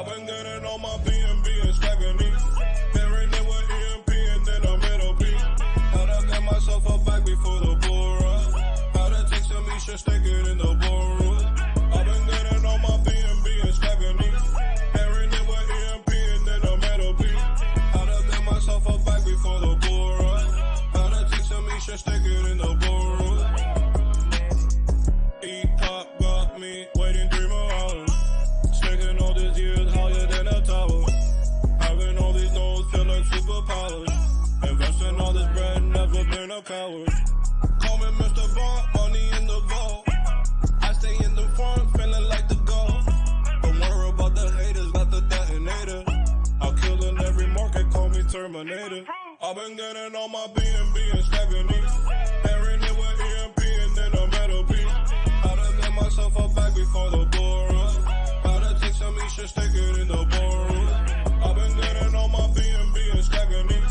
I've been getting on my BNB and stacking it. Pairing it with EMP and then I'm middle P. How to get myself up back before the bull run. How to take some Isha, stick it in the ballroom. I've been getting on my BNB and stacking it. Pairing it with EMP and then I'm middle P. How to get myself up back before the bull run. How to take some Isha, stick it in the ballroom. E-pop got me waiting 3 more hours. Sticking all these years higher than a tower. Having all these nodes feel like superpowers. Investing all this bread, never been a coward. Call me Mr. Bond, money in the vault. I stay in the front, feeling like the goal. Don't worry about the haters, got the detonator. I'll kill in every market, call me Terminator. I've been getting on my BNB and stacking it. Pairing it with EMP and then I'm middle P. How to get myself up back before the bull run. How to take some Isha, stick it in the ballroom. I've been getting on my BNB and stacking it.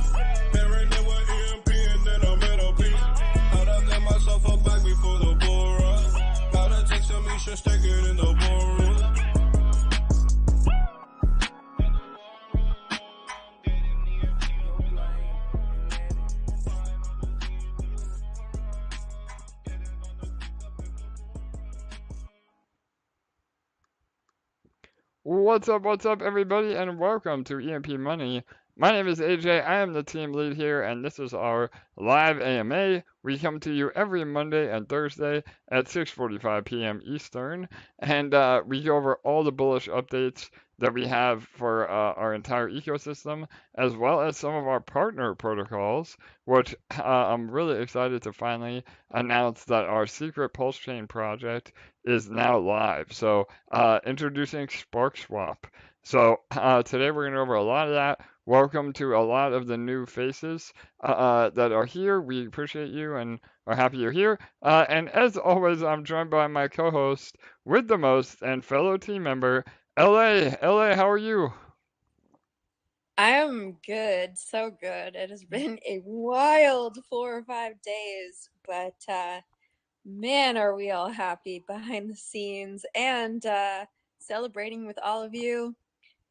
Pairing it with EMP and then I'm middle P. How to get myself up back before the bull run. How to take some Isha, stick it in the ballroom. What's up, everybody, and welcome to EMP.Money. My name is AJ, I am the team lead here, and this is our live AMA. We come to you every Monday and Thursday at 6:45 p.m. Eastern, and we go over all the bullish updates that we have for our entire ecosystem, as well as some of our partner protocols, which I'm really excited to finally announce that our secret Pulse Chain project is now live. So introducing Sparkswap. So today we're going to go over a lot of that. Welcome to a lot of the new faces that are here. We appreciate you and are happy you're here. And as always, I'm joined by my co-host with the most and fellow team member, LA. LA, how are you? I am good, so good. It has been a wild 4 or 5 days, but man, are we all happy behind the scenes and celebrating with all of you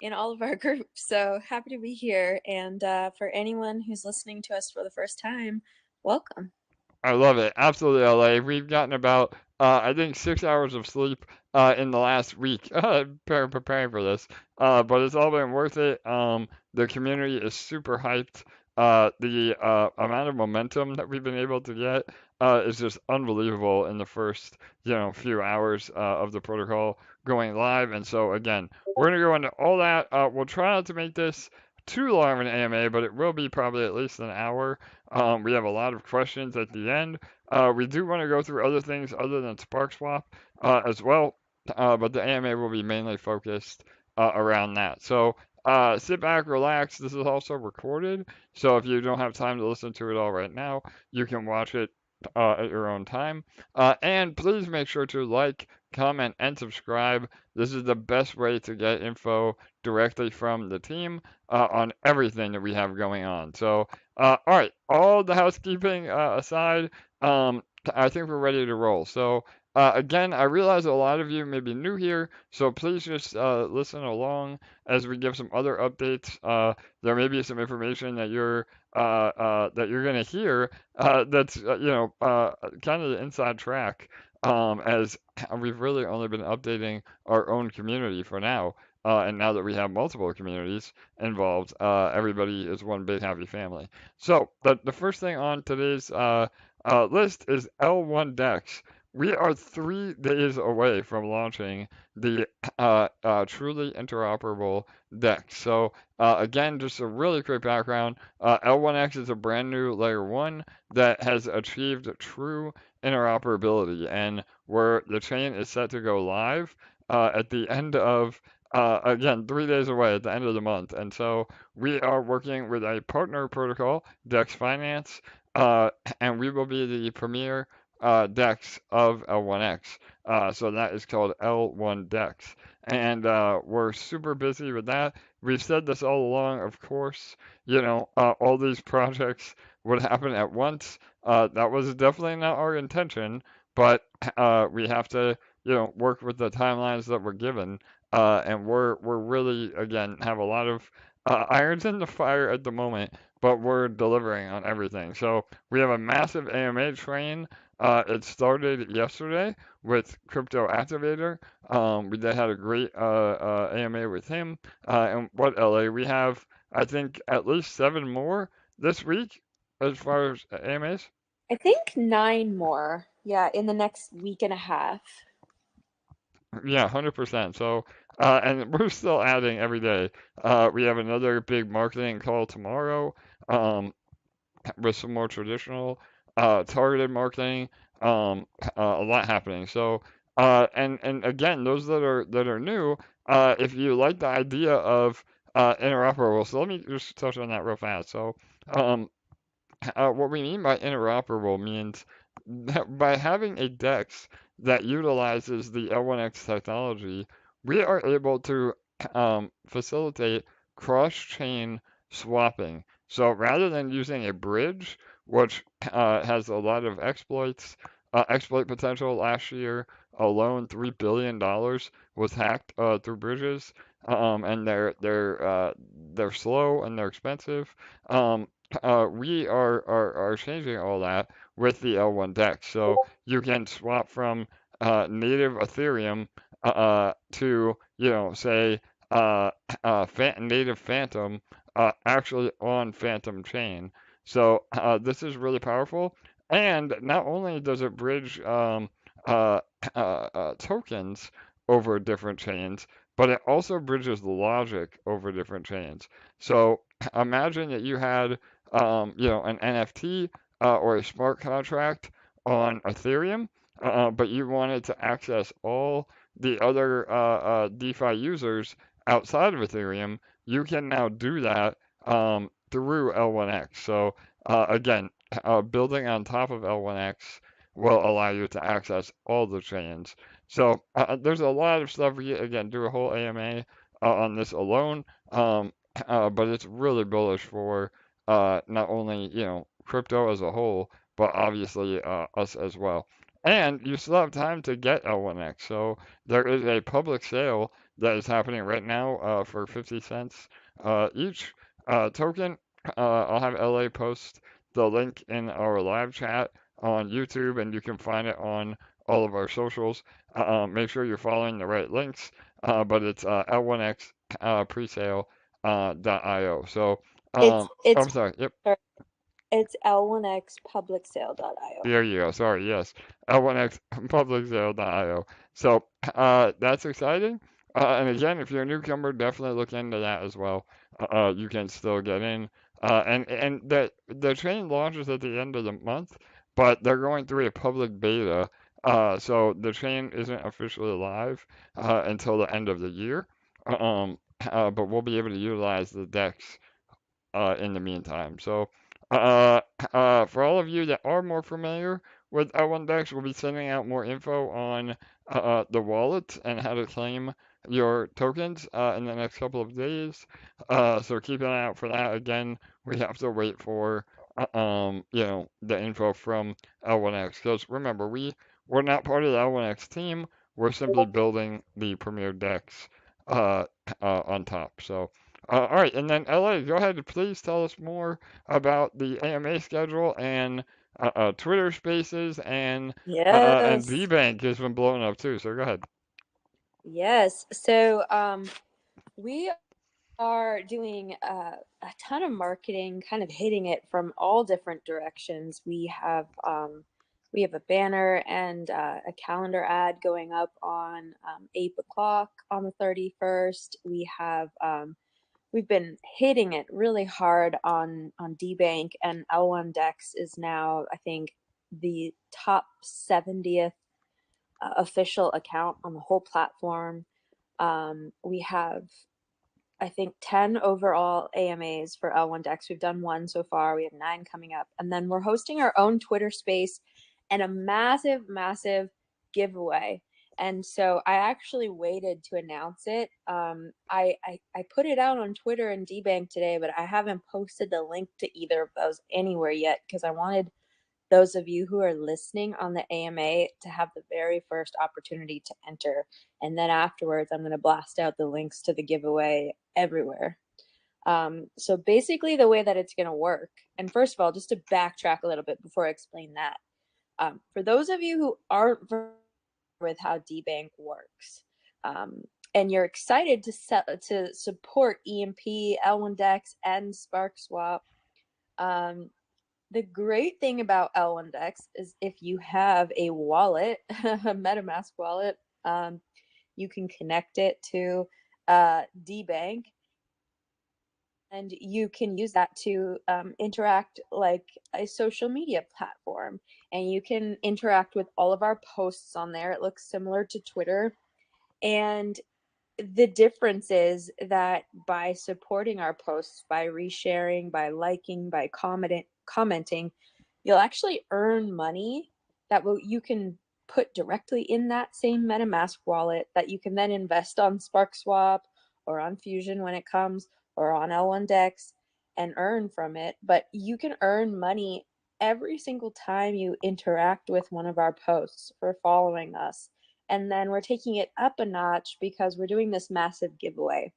in all of our groups. So happy to be here. And for anyone who's listening to us for the first time, welcome. I love it. Absolutely, LA. We've gotten about, I think, 6 hours of sleep in the last week preparing for this. But it's all been worth it. The community is super hyped. The amount of momentum that we've been able to get is just unbelievable in the first, few hours of the protocol going live. And so, again, we're going to go into all that. We'll try not to make this too long of an AMA, but it will be probably at least an hour. We have a lot of questions at the end. We do want to go through other things other than Sparkswap as well, but the AMA will be mainly focused around that. So sit back, relax. This is also recorded, so if you don't have time to listen to it all right now, you can watch it at your own time. And please make sure to like, comment, and subscribe. This is the best way to get info directly from the team on everything that we have going on. So, all right, all the housekeeping aside, I think we're ready to roll. So, again, I realize a lot of you may be new here, so please just listen along as we give some other updates. There may be some information that you're going to hear that's kind of the inside track, as we've really only been updating our own community for now. And now that we have multiple communities involved, everybody is one big happy family. So the first thing on today's list is L1 Dex. We are 3 days away from launching the truly interoperable DEX. So again, just a really quick background. L1X is a brand new layer 1 that has achieved true interoperability, and where the chain is set to go live at the end of again, 3 days away at the end of the month. And so we are working with a partner protocol, DEX Finance, and we will be the premier DEX of L1X. So that is called L1 DEX. And we're super busy with that. We've said this all along, of course, all these projects would happen at once. That was definitely not our intention, but we have to, work with the timelines that we're given. and we're really again have a lot of irons in the fire at the moment, but we're delivering on everything. So we have a massive AMA train. It started yesterday with Crypto Activator. We did had a great AMA with him. And what LA? We have I think at least 7 more this week as far as AMAs. I think 9 more. Yeah, in the next week and a half. Yeah, 100%. So, and we're still adding every day. We have another big marketing call tomorrow, with some more traditional, targeted marketing. A lot happening. So, and again, those that are new, if you like the idea of interoperable, so let me just touch on that real fast. So, um, what we mean by interoperable means that by having a DEX that utilizes the L1X technology, we are able to facilitate cross-chain swapping. So rather than using a bridge, which has a lot of exploit potential last year alone, $3 billion was hacked through bridges, and they're slow and they're expensive. Um, we are changing all that with the L1 DEX. So you can swap from native Ethereum to, say, native Phantom actually on Phantom chain. So this is really powerful. And not only does it bridge uh, tokens over different chains, but it also bridges logic over different chains. So imagine that you had an NFT or a smart contract on Ethereum, but you wanted to access all the other DeFi users outside of Ethereum, you can now do that through L1X. So again, building on top of L1X will allow you to access all the chains. So there's a lot of stuff. We again do a whole AMA on this alone, but it's really bullish for not only crypto as a whole, but obviously us as well. And you still have time to get L1X. So there is a public sale that is happening right now for 50 cents each token. I'll have LA post the link in our live chat on YouTube, and you can find it on all of our socials. Make sure you're following the right links, but it's L1X presale .io. So, It's I'm it's sorry. Yep. it's L1xpublicsale.io. There you go. Sorry. Yes. L1X publicsale.io. So, that's exciting. And again, if you're a newcomer, definitely look into that as well. You can still get in. And the chain launches at the end of the month, but they're going through a public beta. So the chain isn't officially live until the end of the year. But we'll be able to utilize the DEX in the meantime. So, for all of you that are more familiar with L1DEX, we'll be sending out more info on the wallet and how to claim your tokens in the next couple of days. So keep an eye out for that. Again, we have to wait for the info from L1X because remember we're not part of the L1X team. We're simply building the Premier DEX uh, on top. So. All right, and then LA, go ahead and please tell us more about the AMA schedule and Twitter Spaces and Yes. VBank has been blowing up too. So go ahead. Yes. So we are doing a ton of marketing, kind of hitting it from all different directions. We have a banner and a calendar ad going up on 8 o'clock on the 31st. We've been hitting it really hard on DBank, and L1 Dex is now, I think, the top 70th official account on the whole platform. We have, I think, 10 overall AMAs for L1 Dex. We've done one so far. We have 9 coming up. And then we're hosting our own Twitter space and a massive, massive giveaway. And so I actually waited to announce it. I put it out on Twitter and DBank today, but I haven't posted the link to either of those anywhere yet because I wanted those of you who are listening on the AMA to have the very first opportunity to enter. And then afterwards, I'm going to blast out the links to the giveaway everywhere. So basically the way that it's going to work, and first of all, just to backtrack a little bit before I explain that, for those of you who aren't familiar with how DBank works, and you're excited to support EMP, L1Dex, and Sparkswap, the great thing about L1Dex is if you have a wallet, a MetaMask wallet, you can connect it to DBank, and you can use that to interact like a social media platform. And you can interact with all of our posts on there. It looks similar to Twitter. And the difference is that by supporting our posts, by resharing, by liking, by commenting, you'll actually earn money that you can put directly in that same MetaMask wallet that you can then invest on Sparkswap or on Fusion when it comes, or on L1Dex, and earn from it. But you can earn money every single time you interact with one of our posts for following us. And then we're taking it up a notch because we're doing this massive giveaway.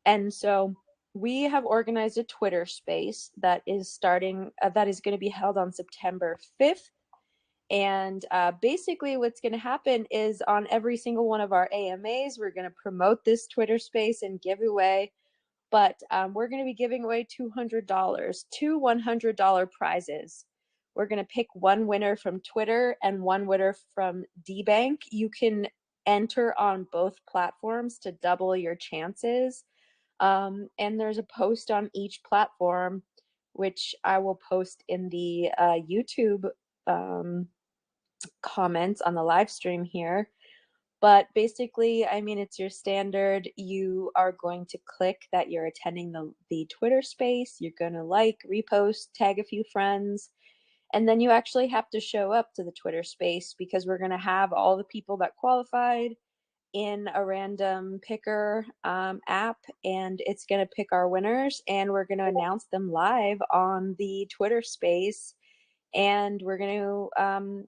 And so we have organized a Twitter space that is starting, that is going to be held on September 5th. And basically what's going to happen is on every single one of our AMAs, we're going to promote this Twitter space and give away. But we're going to be giving away $200, two $100 prizes. We're going to pick one winner from Twitter and one winner from DBank. You can enter on both platforms to double your chances. And there's a post on each platform, which I will post in the YouTube comments on the live stream here. But basically, I mean, it's your standard. You are going to click that you're attending the Twitter space. You're going to like, repost, tag a few friends. And then you actually have to show up to the Twitter space because we're going to have all the people that qualified in a random picker app. And it's going to pick our winners. And we're going to announce them live on the Twitter space. And we're going to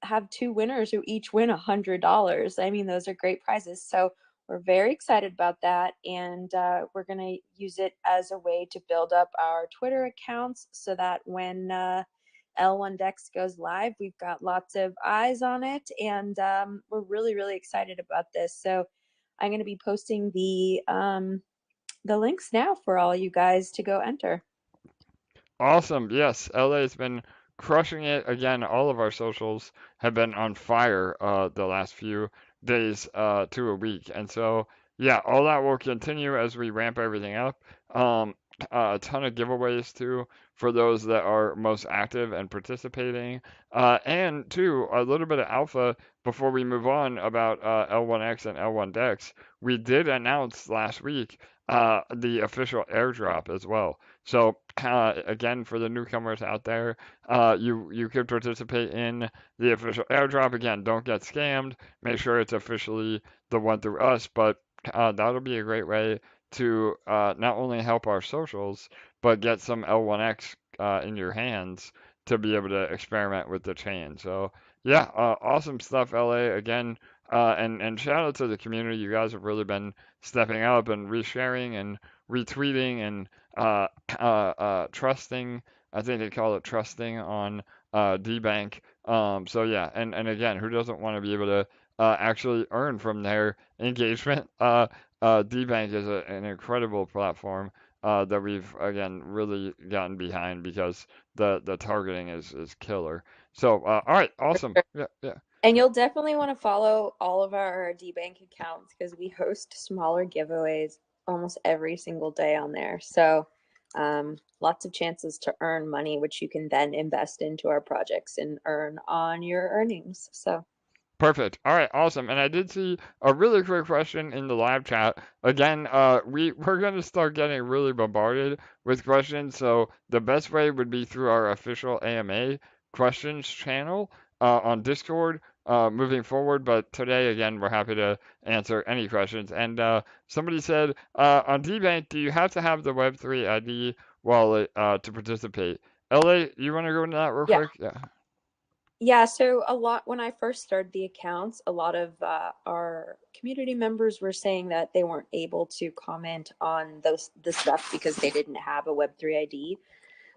have two winners who each win $100. I mean, those are great prizes. So we're very excited about that. And we're going to use it as a way to build up our Twitter accounts so that when L1Dex goes live, we've got lots of eyes on it. And we're really, really excited about this. So I'm going to be posting the links now for all you guys to go enter. Awesome. Yes, LA's been crushing it. Again, all of our socials have been on fire the last few days to a week. And so, yeah, all that will continue as we ramp everything up. A ton of giveaways too for those that are most active and participating. And too, a little bit of alpha before we move on about L1X and L1Dex. We did announce last week the official airdrop as well. So again, for the newcomers out there, you could participate in the official airdrop. Again, don't get scammed. Make sure it's officially the one through us. But that'll be a great way to not only help our socials, but get some L1X in your hands to be able to experiment with the chain. So yeah, awesome stuff, LA. Again, and shout out to the community. You guys have really been stepping up and resharing and retweeting and trusting. I think they call it trusting on DBank. So yeah, and again, who doesn't want to be able to actually earn from their engagement? DBank is an incredible platform that we've again really gotten behind because the targeting is killer. So all right, awesome. Yeah, yeah. And you'll definitely want to follow all of our DBank accounts because we host smaller giveaways almost every single day on there. So lots of chances to earn money, which you can then invest into our projects and earn on your earnings. So Perfect. All right, awesome. And I did see a really quick question in the live chat. Again, we're going to start getting really bombarded with questions. So the best way would be through our official AMA questions channel on Discord moving forward. But today, again, we're happy to answer any questions. And somebody said on DBank, do you have to have the Web3 ID wallet to participate? LA, you want to go into that real Yeah. quick? Yeah. Yeah, so a lot when I first started the accounts, a lot of our community members were saying that they weren't able to comment on the stuff because they didn't have a Web3 ID.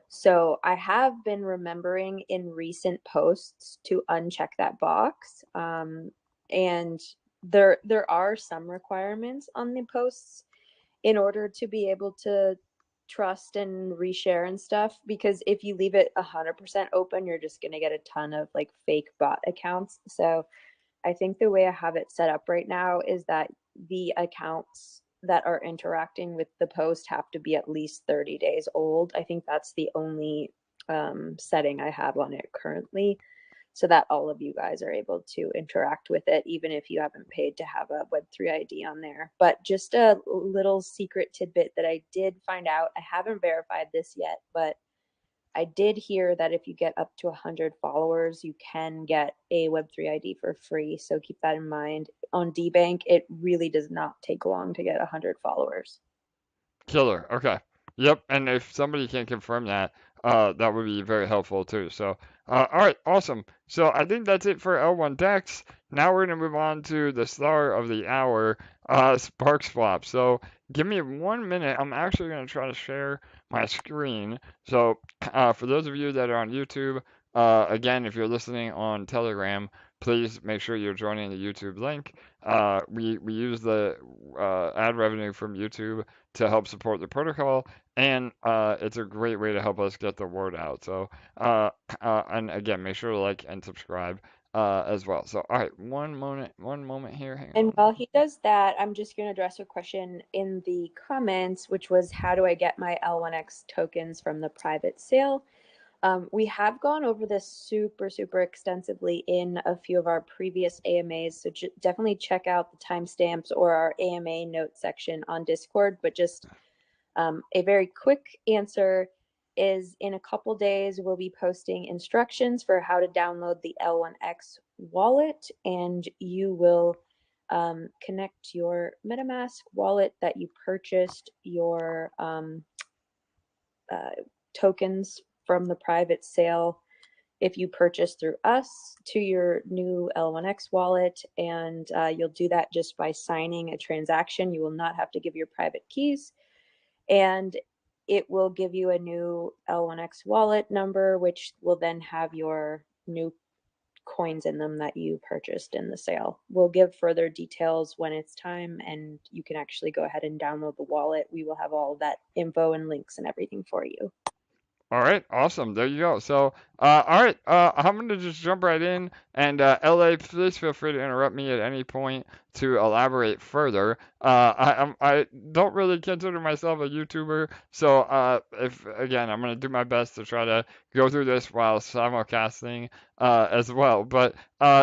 So I have been remembering in recent posts to uncheck that box. And there are some requirements on the posts in order to be able to trust and reshare and stuff, because if you leave it 100% open, you're just going to get a ton of like fake bot accounts. So I think the way I have it set up right now is that the accounts that are interacting with the post have to be at least 30 days old. I think that's the only setting I have on it currently, so that all of you guys are able to interact with it, even if you haven't paid to have a Web3 ID on there. But just a little secret tidbit that I did find out, I haven't verified this yet, but I did hear that if you get up to 100 followers, you can get a Web3 ID for free. So keep that in mind. On DBank, it really does not take long to get 100 followers. Killer. Okay. Yep. And if somebody can confirm that, that would be very helpful too. So, all right, awesome. So I think that's it for L1 Dex. Now we're gonna move on to the star of the hour, Sparkswap. So give me 1 minute. I'm actually gonna try to share my screen. So for those of you that are on YouTube, again, if you're listening on Telegram, please make sure you're joining the YouTube link. We use the ad revenue from YouTube to help support the protocol, and it's a great way to help us get the word out. So, and again, make sure to like and subscribe as well. So, all right, one moment here. Hang And on. while he does that, I'm just going to address a question in the comments, which was, how do I get my L1X tokens from the private sale? We have gone over this super extensively in a few of our previous AMAs, so definitely check out the timestamps or our AMA note section on Discord. But just a very quick answer is, in a couple days, we'll be posting instructions for how to download the L1X wallet, and you will connect your MetaMask wallet that you purchased your tokens from the private sale if you purchase through us to your new L1X wallet, and you'll do that just by signing a transaction. You will not have to give your private keys, and it will give you a new L1X wallet number, which will then have your new coins in them that you purchased in the sale. We'll give further details when it's time, and you can actually go ahead and download the wallet. We will have all of that info and links and everything for you. All right, awesome. There you go. So, all right, I'm gonna just jump right in, and LA, please feel free to interrupt me at any point to elaborate further. I don't really consider myself a YouTuber, so if again, I'm gonna do my best to try to go through this while simulcasting as well. But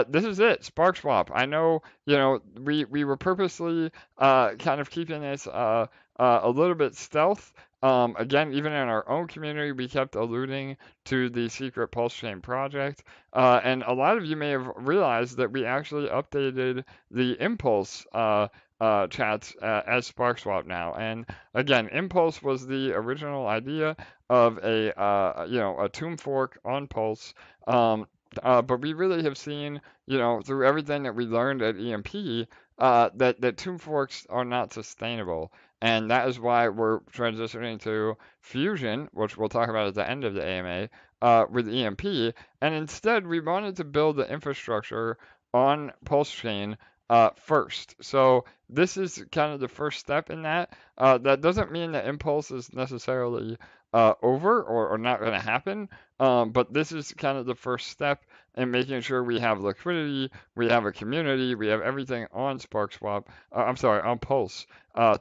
this is it, Sparkswap. I know, we were purposely kind of keeping this a little bit stealth. Again, even in our own community, we kept alluding to the secret pulse chain project. And a lot of you may have realized that we actually updated the Impulse chats as Sparkswap now. And again, Impulse was the original idea of a tomb fork on Pulse. But we really have seen, through everything that we learned at EMP, that tomb forks are not sustainable. And that is why we're transitioning to Fusion, which we'll talk about at the end of the AMA, with EMP. And instead, we wanted to build the infrastructure on Pulse Chain first. So this is kind of the first step in that. That doesn't mean that Impulse is necessarily over or not going to happen, but this is kind of the first step in making sure we have liquidity, we have a community, we have everything on Sparkswap. I'm sorry, on Pulse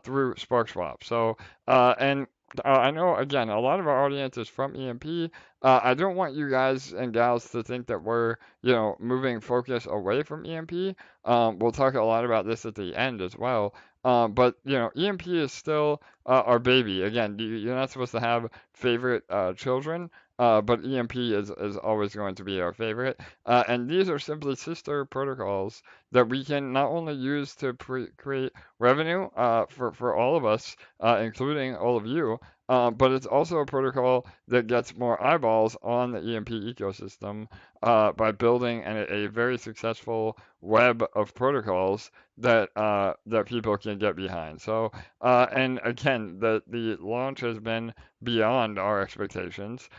through Sparkswap. So, and I know, again, a lot of our audience is from EMP. I don't want you guys and gals to think that we're, moving focus away from EMP. We'll talk a lot about this at the end as well. But, EMP is still our baby. Again, you're not supposed to have favorite children. But EMP is always going to be our favorite. And these are simply sister protocols that we can not only use to create revenue for all of us, including all of you, but it's also a protocol that gets more eyeballs on the EMP ecosystem by building a very successful web of protocols that people can get behind. So, and again, the launch has been beyond our expectations.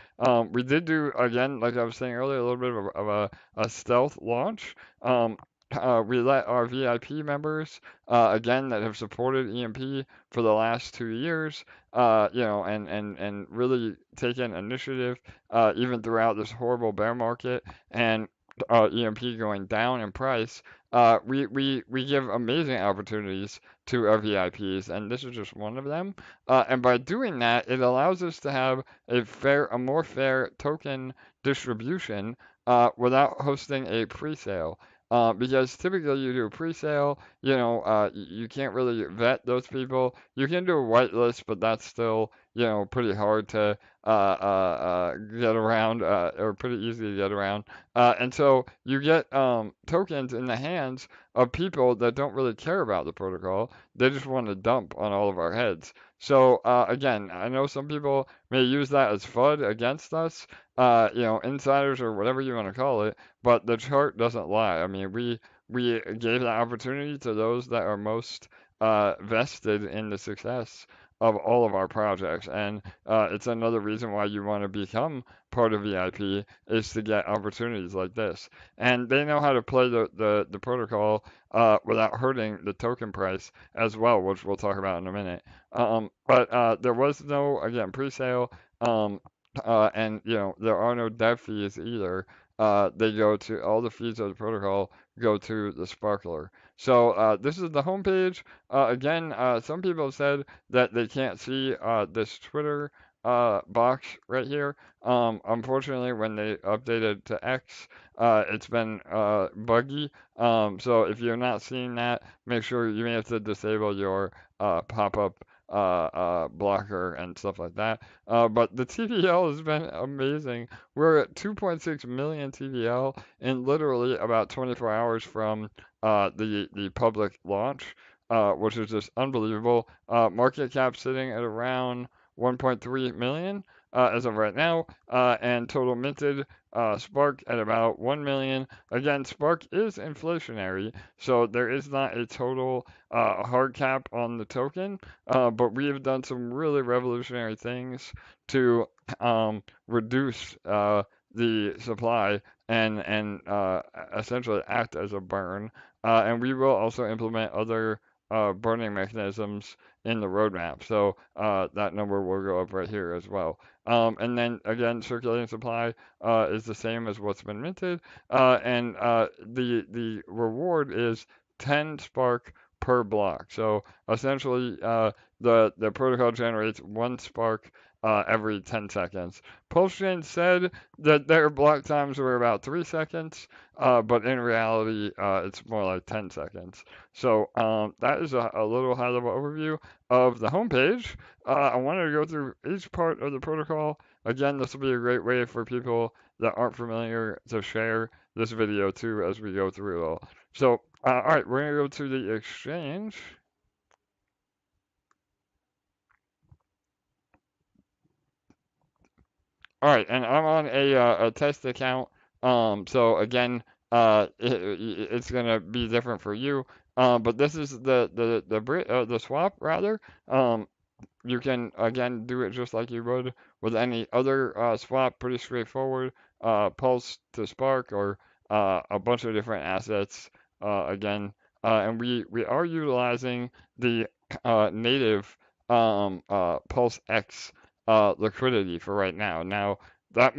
We did do, again, like I was saying earlier, a little bit of a stealth launch. We let our VIP members, again, that have supported EMP for the last 2 years, and really taken initiative, even throughout this horrible bear market and EMP going down in price. We give amazing opportunities to our VIPs, and this is just one of them. And by doing that, it allows us to have a more fair token distribution without hosting a pre-sale. Because typically you do a pre-sale, you can't really vet those people. You can do a whitelist, but that's still, pretty hard to get around, or pretty easy to get around. And so you get tokens in the hands of people that don't really care about the protocol. They just want to dump on all of our heads. So again, I know some people may use that as FUD against us, insiders or whatever you want to call it, but the chart doesn't lie. I mean, we gave the opportunity to those that are most vested in the success of all of our projects, and it's another reason why you want to become part of VIP is to get opportunities like this. And they know how to play the protocol without hurting the token price as well, which we'll talk about in a minute. But there was no, again, pre-sale, and there are no dev fees either. They go to all the fees of the protocol go to the sparkler. So this is the homepage. Again, some people have said that they can't see this Twitter box right here. Unfortunately, when they updated to X, it's been buggy. So if you're not seeing that, make sure you may have to disable your pop-up blocker and stuff like that. But the TVL has been amazing. We're at 2.6 million TVL in literally about 24 hours from the public launch, which is just unbelievable. Market cap sitting at around 1.3 million as of right now, and total minted Spark at about 1 million. Again, Spark is inflationary, so there is not a total hard cap on the token, but we have done some really revolutionary things to reduce the supply and essentially act as a burn. And we will also implement other burning mechanisms in the roadmap. So that number will go up right here as well. And then again, circulating supply is the same as what's been minted, and the reward is 10 Spark per block. So essentially, the protocol generates 1 Spark every 10 seconds. Pulsechain said that their block times were about 3 seconds, but in reality, it's more like 10 seconds. So that is a little high-level overview of the homepage. I wanted to go through each part of the protocol. Again, this will be a great way for people that aren't familiar to share this video too as we go through it all. So, all right, we're going to go to the exchange. All right, and I'm on a test account. So again, it's gonna be different for you. But this is the swap rather. You can again do it just like you would with any other swap. Pretty straightforward. Pulse to Spark or a bunch of different assets. And we are utilizing the native Pulse X liquidity for right now. Now that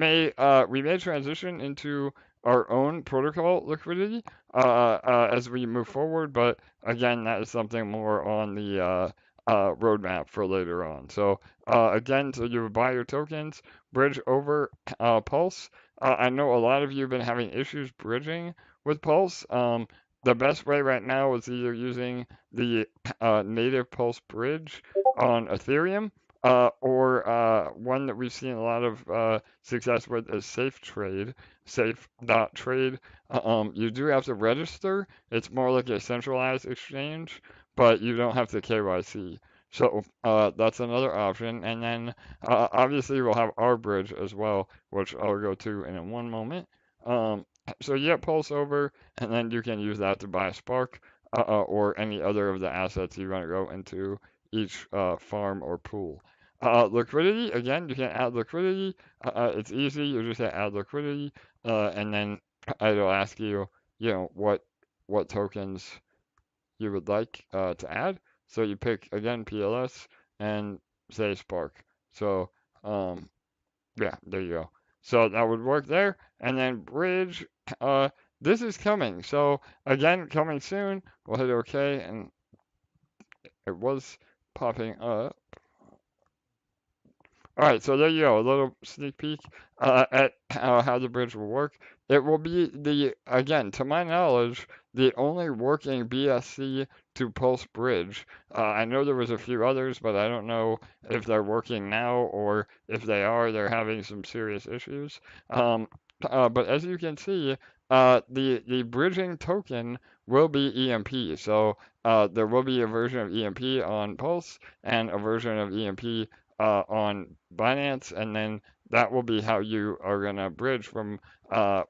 we may transition into our own protocol liquidity as we move forward, but again, that is something more on the roadmap for later on. So again, so you would buy your tokens, bridge over Pulse. I know a lot of you have been having issues bridging with Pulse. The best way right now is either using the native Pulse bridge on Ethereum, or one that we've seen a lot of success with is safe.trade. You do have to register. It's more like a centralized exchange, but you don't have to KYC. So that's another option. And then obviously we'll have our bridge as well, which I'll go to in one moment. Um, so you get Pulse over, and then you can use that to buy Spark or any other of the assets you want to go into each farm or pool. Liquidity, again, you can add liquidity. It's easy. You just hit add liquidity, and then it'll ask you, what tokens you would like to add. So you pick again PLS and say Spark. So yeah, there you go. So that would work there. And then Bridge, uh, this is coming. So again, coming soon. We'll hit OK, and it was popping up. All right, so there you go, a little sneak peek at how the bridge will work. It will be again, to my knowledge, the only working BSC to Pulse bridge. I know there was a few others, but I don't know if they're working now or if they are, they're having some serious issues. But as you can see, the bridging token will be EMP. So there will be a version of EMP on Pulse and a version of EMP on Binance, and then that will be how you are gonna bridge from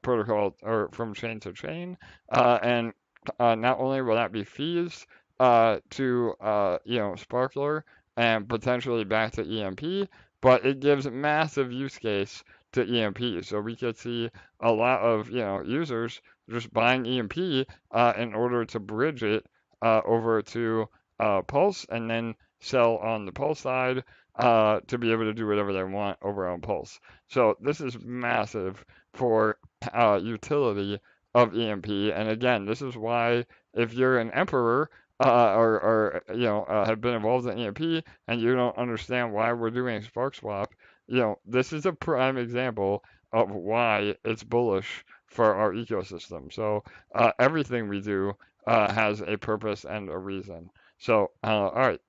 protocol or from chain to chain. And not only will that be fees to Sparkler and potentially back to EMP, but it gives massive use case to EMP. So we could see a lot of users just buying EMP in order to bridge it over to Pulse and then sell on the Pulse side to be able to do whatever they want over on Pulse. So this is massive for utility of EMP. And again, this is why if you're an emperor or have been involved in EMP and you don't understand why we're doing Sparkswap, this is a prime example of why it's bullish for our ecosystem. So everything we do has a purpose and a reason. So all right,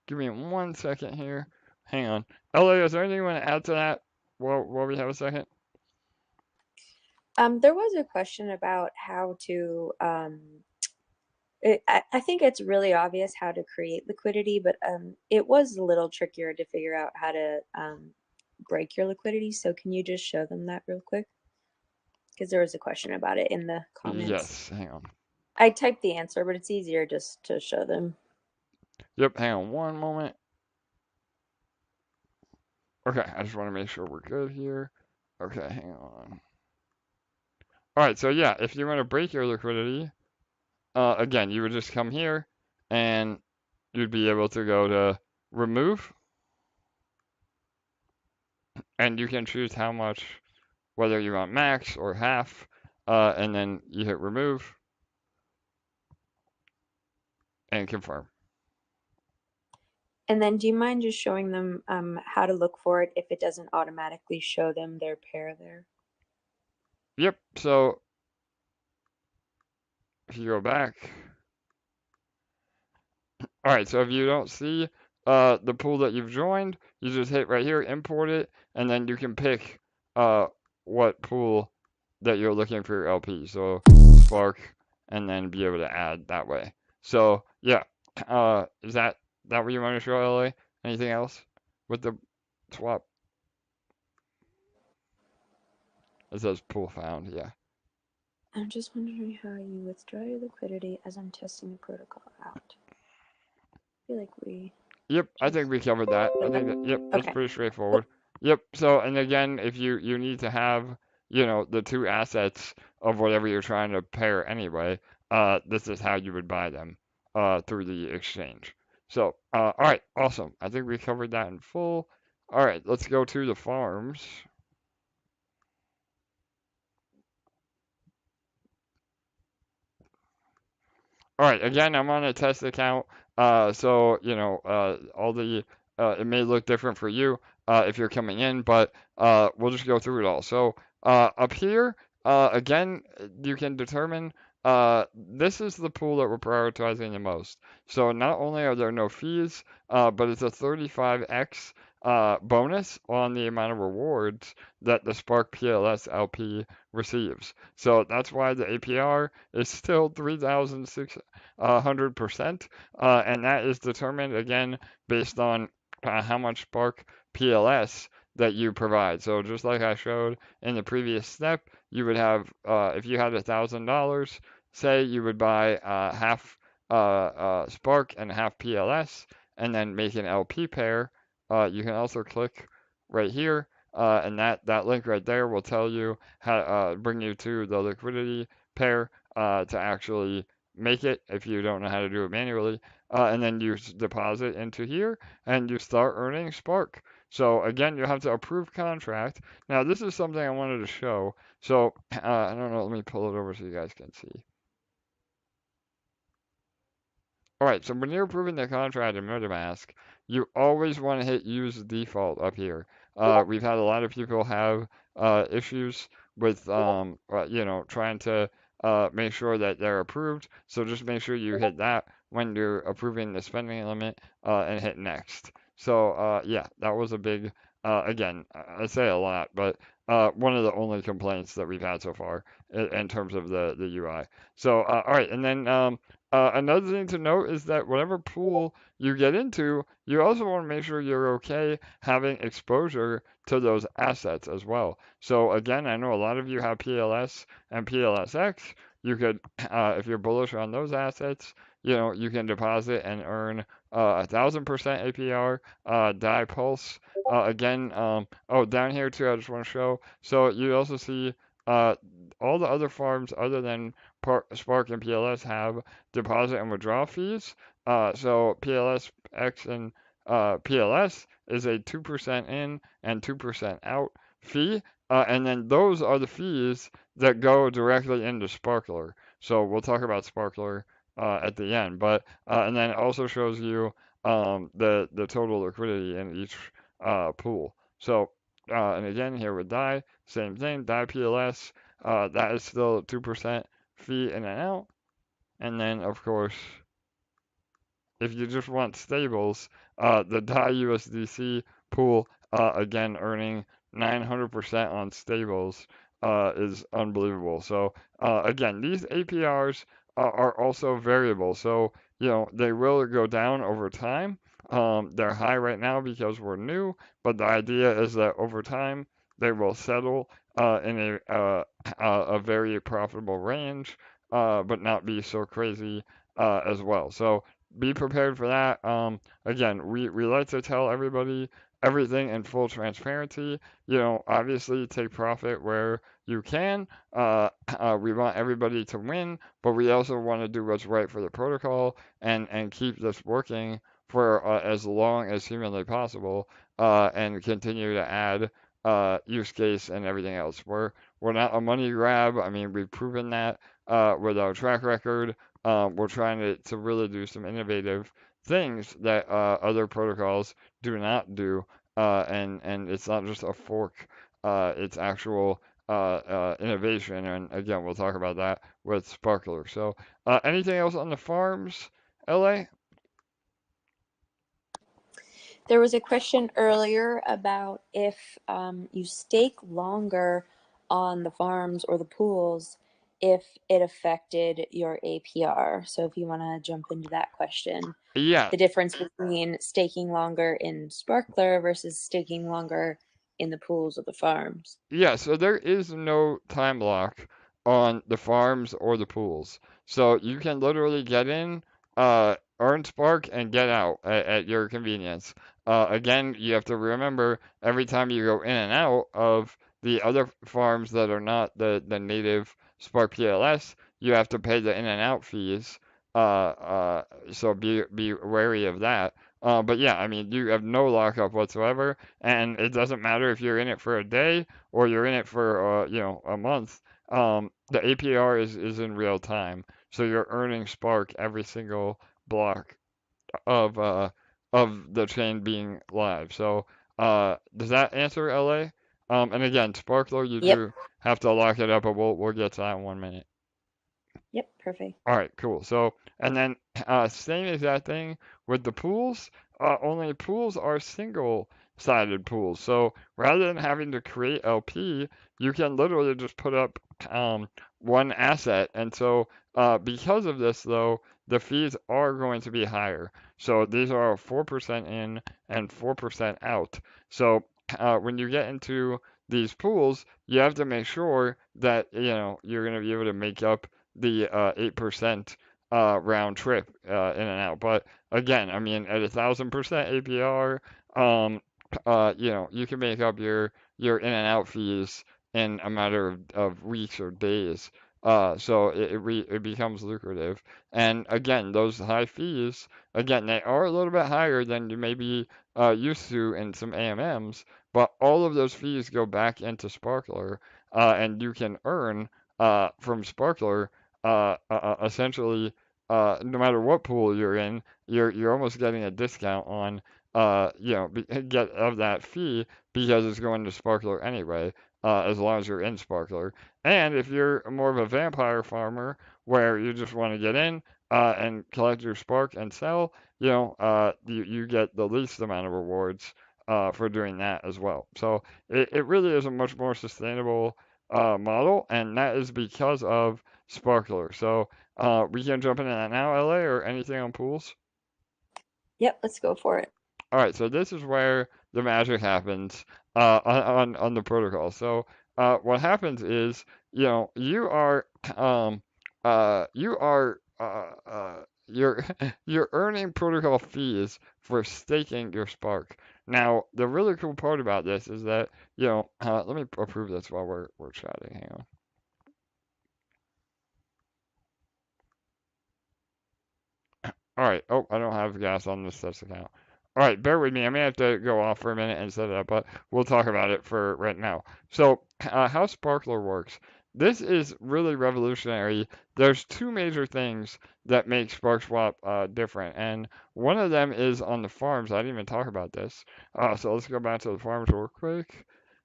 give me 1 second here. Hang on. LA, is there anything you want to add to that while we have a second? There was a question about how to, I think it's really obvious how to create liquidity, but it was a little trickier to figure out how to break your liquidity. So can you just show them that real quick? Because there was a question about it in the comments. Yes, hang on. I typed the answer, but it's easier just to show them. Yep, hang on one moment. Okay, I just want to make sure we're good here. Okay, hang on. All right, so yeah, if you want to break your liquidity, again, you would just come here and you'd be able to go to remove, and you can choose how much, whether you want max or half, and then you hit remove and confirm. And then do you mind just showing them how to look for it if it doesn't automatically show them their pair there? Yep, so if you go back, all right, so if you don't see the pool that you've joined, you just hit right here, import it, and then you can pick what pool that you're looking for your LP. So Spark, and then be able to add that way. So yeah, is that what you want to show, LA? Anything else with the swap? It says pool found, yeah. I'm just wondering how you withdraw your liquidity as I'm testing the protocol out. I feel like we... Yep, I think we covered that. I think that, yep, that's Okay. pretty straightforward. Yep, so, and again, if you need to have, the two assets of whatever you're trying to pair anyway, this is how you would buy them through the exchange. So, all right, awesome. I think we covered that in full. All right, let's go to the farms. All right, again, I'm on a test account, so all the it may look different for you if you're coming in, but we'll just go through it all. So up here, again, you can determine this is the pool that we're prioritizing the most. So not only are there no fees, but it's a 35x bonus on the amount of rewards that the Spark PLS LP receives. So that's why the APR is still 3,600%, and that is determined again based on how much Spark PLS that you provide. So just like I showed in the previous step, you would have, if you had $1,000, say you would buy half Spark and half PLS, and then make an LP pair. You can also click right here, and that link right there will tell you how bring you to the liquidity pair to actually make it if you don't know how to do it manually. And then you deposit into here, and you start earning Spark. So again, you have to approve contract. Now this is something I wanted to show. So I don't know. Let me pull it over so you guys can see. All right, so when you're approving the contract in MetaMask, you always want to hit use default up here. We've had a lot of people have issues with, trying to make sure that they're approved. So just make sure you hit that when you're approving the spending limit and hit next. So yeah, that was a big, again, I say a lot, but one of the only complaints that we've had so far in terms of the UI. So all right, and then another thing to note is that whatever pool you get into, you also want to make sure you're okay having exposure to those assets as well. So again, I know a lot of you have PLS and PLSX. You could, if you're bullish on those assets, you can deposit and earn 1,000% APR. DAI Pulse, again, oh, down here too, I just want to show. So you also see all the other farms other than Spark and PLS have deposit and withdrawal fees. So PLS X and PLS is a 2% in and 2% out fee. And then those are the fees that go directly into Sparkler. So we'll talk about Sparkler at the end. But and then it also shows you the total liquidity in each pool. So and again here with DAI, same thing. DAI PLS, that is still 2% fee in and out. And then of course, if you just want stables, the DAI USDC pool, again, earning 900% on stables is unbelievable. So, again, these APRs are also variable. So, they will go down over time. They're high right now because we're new, but the idea is that over time they will settle in a very profitable range, but not be so crazy as well. So, be prepared for that. Again, we like to tell everybody everything in full transparency. Obviously take profit where you can. We want everybody to win, but we also want to do what's right for the protocol and keep this working for as long as humanly possible and continue to add use case and everything else. We're not a money grab. I mean, we've proven that with our track record. We're trying to really do some innovative things that other protocols do not do, and it's not just a fork, it's actual innovation, and again, we'll talk about that with Sparkler. So, anything else on the farms, LA? There was a question earlier about if you stake longer on the farms or the pools, if it affected your APR. So if you want to jump into that question, Yeah, the difference between staking longer in Sparkler versus staking longer in the pools or the farms. yeah, so there is no time lock on the farms or the pools. So you can literally get in, earn Spark, and get out at your convenience. Again, you have to remember every time you go in and out of the other farms that are not the native Spark PLS, you have to pay the in and out fees. So be wary of that. But yeah, I mean, you have no lockup whatsoever, and it doesn't matter if you're in it for a day or you're in it for a month. The APR is in real time, so you're earning Spark every single block of the chain being live. So does that answer LA? And again, Sparkler, you Yep. do have to lock it up, but we'll get to that in 1 minute. Yep, perfect. All right, cool. So, and then same exact thing with the pools. Only pools are single sided pools. So rather than having to create LP, you can literally just put up one asset. And so because of this, though, the fees are going to be higher. So these are 4% in and 4% out. So when you get into these pools, you have to make sure that you're going to be able to make up the 8% round trip in and out. But again, I mean, at 1,000% APR, you can make up your in and out fees in a matter of weeks or days. So it becomes lucrative. And again, those high fees, again, they are a little bit higher than you may be used to in some AMMs, but all of those fees go back into Sparkler, and you can earn from Sparkler essentially no matter what pool you're in, you're almost getting a discount on get of that fee because it's going to Sparkler anyway, as long as you're in Sparkler. And if you're more of a vampire farmer where you just want to get in and collect your Spark and sell, you get the least amount of rewards for doing that as well. So it really is a much more sustainable model, and that is because of Sparkler. So we can jump into that now, LA, or anything on pools? Yep, let's go for it. All right, so this is where the magic happens on the protocol. So what happens is, you are you are you're you're earning protocol fees for staking your Spark. Now, the really cool part about this is that, let me approve this while we're chatting. Hang on. All right. Oh, I don't have gas on this test account. All right, bear with me. I may have to go off for a minute and set it up, but we'll talk about it for right now. So, how Sparkler works. This is really revolutionary. There's two major things that make Sparkswap different, and one of them is on the farms. I didn't even talk about this. So let's go back to the farms real quick.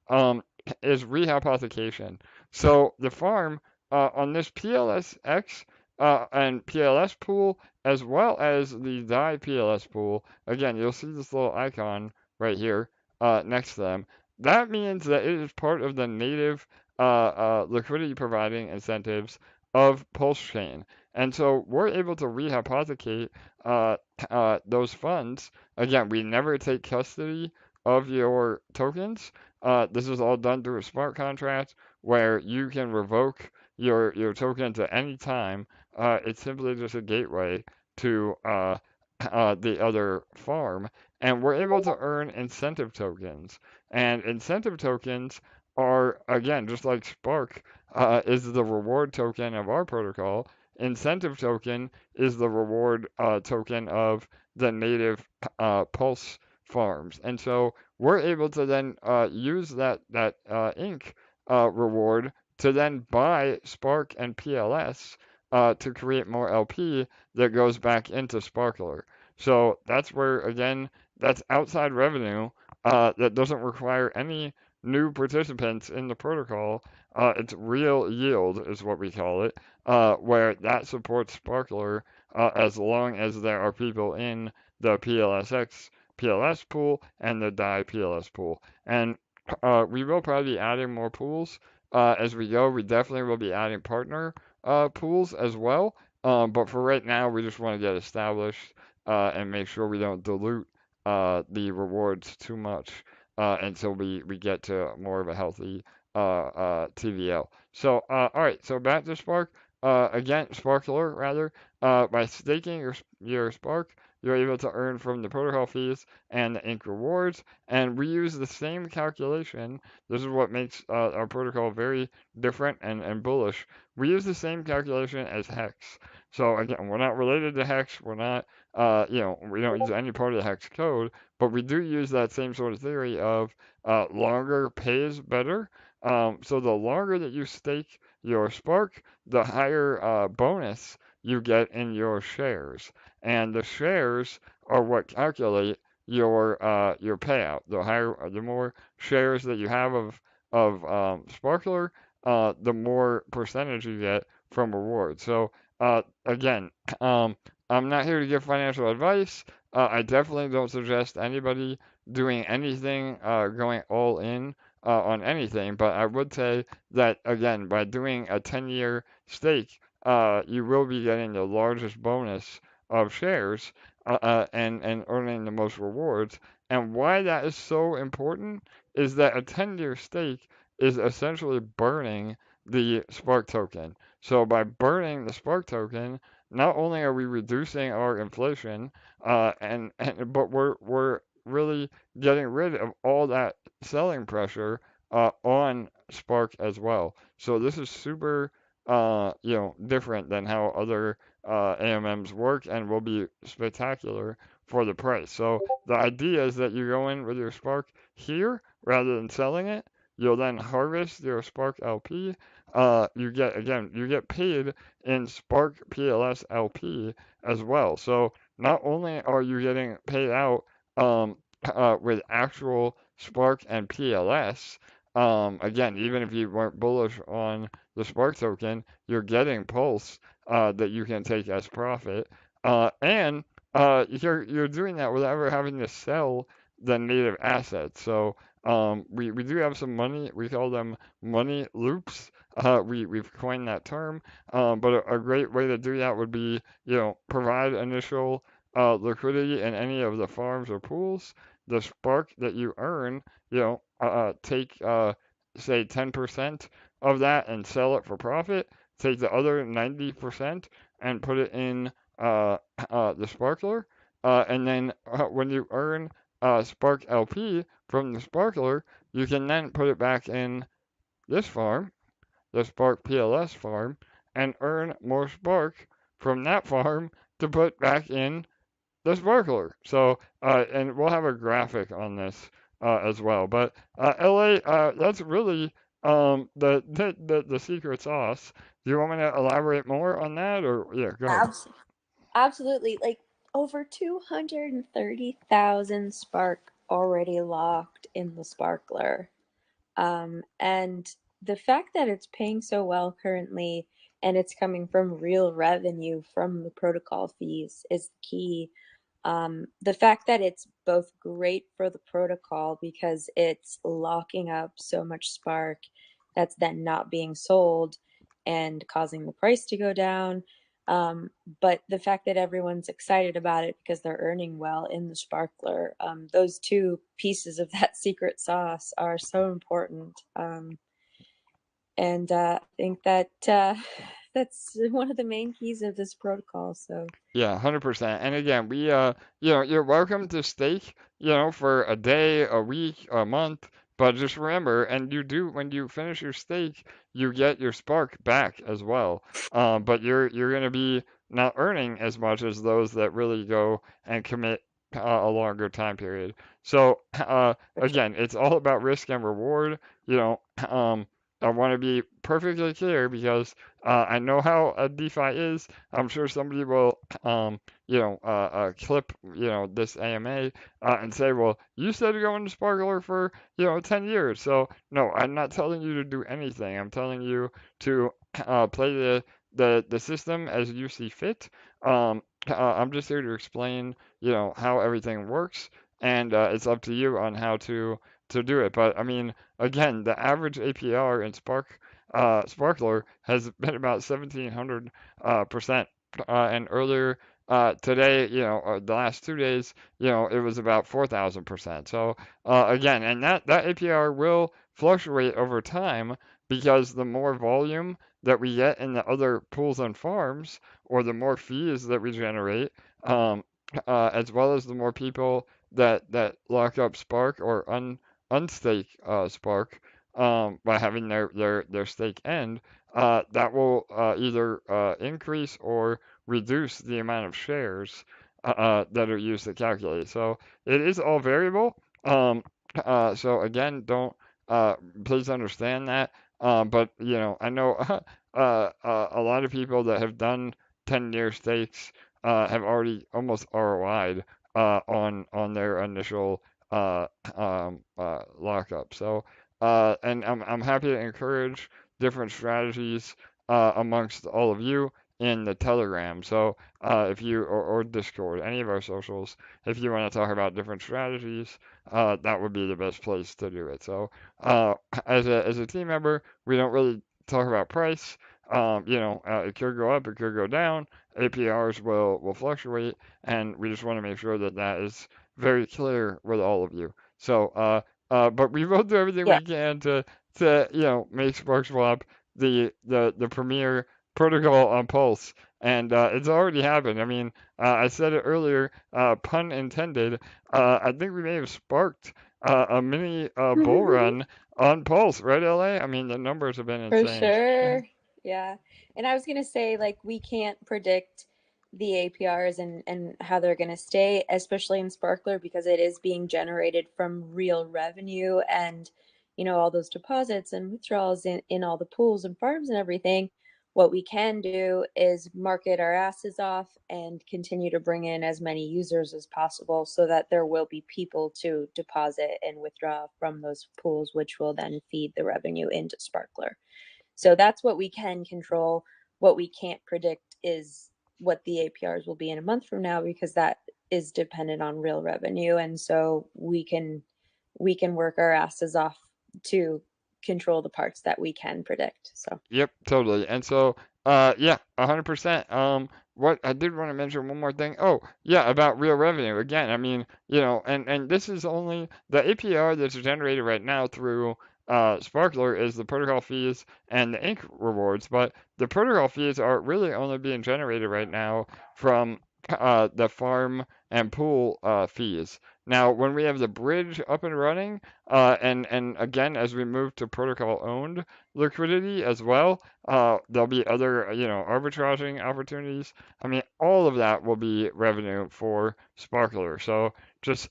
Um, is Rehypothecation. So the farm on this PLSX and PLS pool, as well as the DAI PLS pool, again, you'll see this little icon right here next to them. That means that it is part of the native liquidity providing incentives of Pulse Chain. And so we're able to rehypothecate those funds. Again, we never take custody of your tokens. This is all done through a smart contract where you can revoke your tokens at any time. It's simply just a gateway to the other farm, and we're able to earn incentive tokens. And incentive tokens are, again, just like Spark is the reward token of our protocol. Incentive token is the reward token of the native Pulse farms. And so we're able to then use that ink reward to then buy Spark and PLS to create more LP that goes back into Sparkler. So that's where, again, that's outside revenue that doesn't require any new participants in the protocol. It's real yield, is what we call it, where that supports Sparkler as long as there are people in the PLSX PLS pool and the DAI PLS pool. And we will probably be adding more pools as we go. We definitely will be adding partner pools as well. But for right now, we just want to get established and make sure we don't dilute the rewards too much until we get to more of a healthy TVL. So, all right, so back to Spark. Again, Sparkler, rather. By staking your Spark, you're able to earn from the protocol fees and the ink rewards. And we use the same calculation. This is what makes our protocol very different and bullish. We use the same calculation as Hex. So again, we're not related to Hex. We're not, we don't use any part of the Hex code, but we do use that same sort of theory of longer pays better. So the longer that you stake your Spark, the higher bonus you get in your shares, and the shares are what calculate your payout. The more shares that you have of Sparkler, the more percentage you get from rewards. So again, I'm not here to give financial advice. I definitely don't suggest anybody doing anything, going all in on anything, but I would say that again, by doing a 10-year stake, you will be getting the largest bonus of shares and earning the most rewards. And why that is so important is that a 10-year stake is essentially burning the Spark token. So by burning the Spark token, not only are we reducing our inflation, but we're really getting rid of all that selling pressure on Spark as well. So this is super, different than how other AMMs work and will be spectacular for the price. So the idea is that you go in with your Spark here rather than selling it. You'll then harvest your Spark LP. You get paid in Spark PLS LP as well. So not only are you getting paid out um, with actual Spark and PLS, again, even if you weren't bullish on the Spark token, you're getting Pulse that you can take as profit, and you're doing that without ever having to sell the native assets. So we do have some money. We call them money loops. We've coined that term, but a great way to do that would be, provide initial liquidity in any of the farms or pools. The Spark that you earn, take say 10% of that and sell it for profit. Take the other 90% and put it in the Sparkler, and then when you earn Spark LP from the Sparkler, you can then put it back in this farm, the Spark PLS farm, and earn more Spark from that farm to put back in the Sparkler. So, and we'll have a graphic on this as well. But LA, that's really the secret sauce. Do you want me to elaborate more on that, or yeah, go ahead. Absolutely. Like over 230,000 Spark already locked in the Sparkler. And the fact that it's paying so well currently and it's coming from real revenue from the protocol fees is the key. The fact that it's both great for the protocol because it's locking up so much Spark that's then not being sold and causing the price to go down. But the fact that everyone's excited about it because they're earning well in the Sparkler, those two pieces of that secret sauce are so important. And I think that that's one of the main keys of this protocol. So Yeah, 100%. And again, you're welcome to stake, for a day, a week, a month, but just remember, and you do when you finish your stake, you get your Spark back as well. But you're going to be not earning as much as those that really go and commit a longer time period. So for sure. again, it's all about risk and reward. You know, I want to be perfectly clear because I know how a DeFi is. I'm sure somebody will, clip, this AMA and say, well, you said you're going to Sparkler for, 10 years. So, no, I'm not telling you to do anything. I'm telling you to play the system as you see fit. I'm just here to explain, how everything works, and it's up to you on how to do it. But I mean, again, the average APR in Sparkler has been about 1,700 percent, and earlier today, the last 2 days, it was about 4,000%. So again, and that APR will fluctuate over time because the more volume that we get in the other pools and farms, or the more fees that we generate, um, as well as the more people that lock up Spark or unstake Spark by having their stake end, that will either increase or reduce the amount of shares that are used to calculate. So it is all variable. So again, don't please understand that. But I know a lot of people that have done 10-year stakes have already almost ROI'd on their initial lockup. So, and I'm happy to encourage different strategies amongst all of you. in the Telegram. So if you or Discord, any of our socials, if you want to talk about different strategies, that would be the best place to do it. So as a team member, we don't really talk about price. It could go up, it could go down. APRs will fluctuate, and we just want to make sure that that is very clear with all of you. So, but we will do everything Yeah, we can to make Sparkswap the premier protocol on Pulse, and it's already happened. I mean, I said it earlier, pun intended. I think we may have sparked a mini bull run on Pulse, right, LA? I mean, the numbers have been for insane. sure. Yeah. And I was gonna say, like, we can't predict the APRs and how they're gonna stay, especially in Sparkler, because it is being generated from real revenue and, all those deposits and withdrawals in all the pools and farms and everything. What we can do is market our asses off and continue to bring in as many users as possible so that there will be people to deposit and withdraw from those pools, which will then feed the revenue into Sparkler. So that's what we can control. What we can't predict is what the APRs will be in a month from now, because that is dependent on real revenue. And so we can work our asses off to control the parts that we can predict. So Yep, totally. And so, yeah, 100%. What I did want to mention one more thing. Oh, yeah, about real revenue. Again, I mean, and this is only the APR that's generated right now through Sparkler is the protocol fees and the ink rewards, but the protocol fees are really only being generated right now from the farm and pool fees. Now, when we have the bridge up and running, and again, as we move to protocol owned liquidity as well. There'll be other, arbitraging opportunities. I mean, all of that will be revenue for Sparkler. So just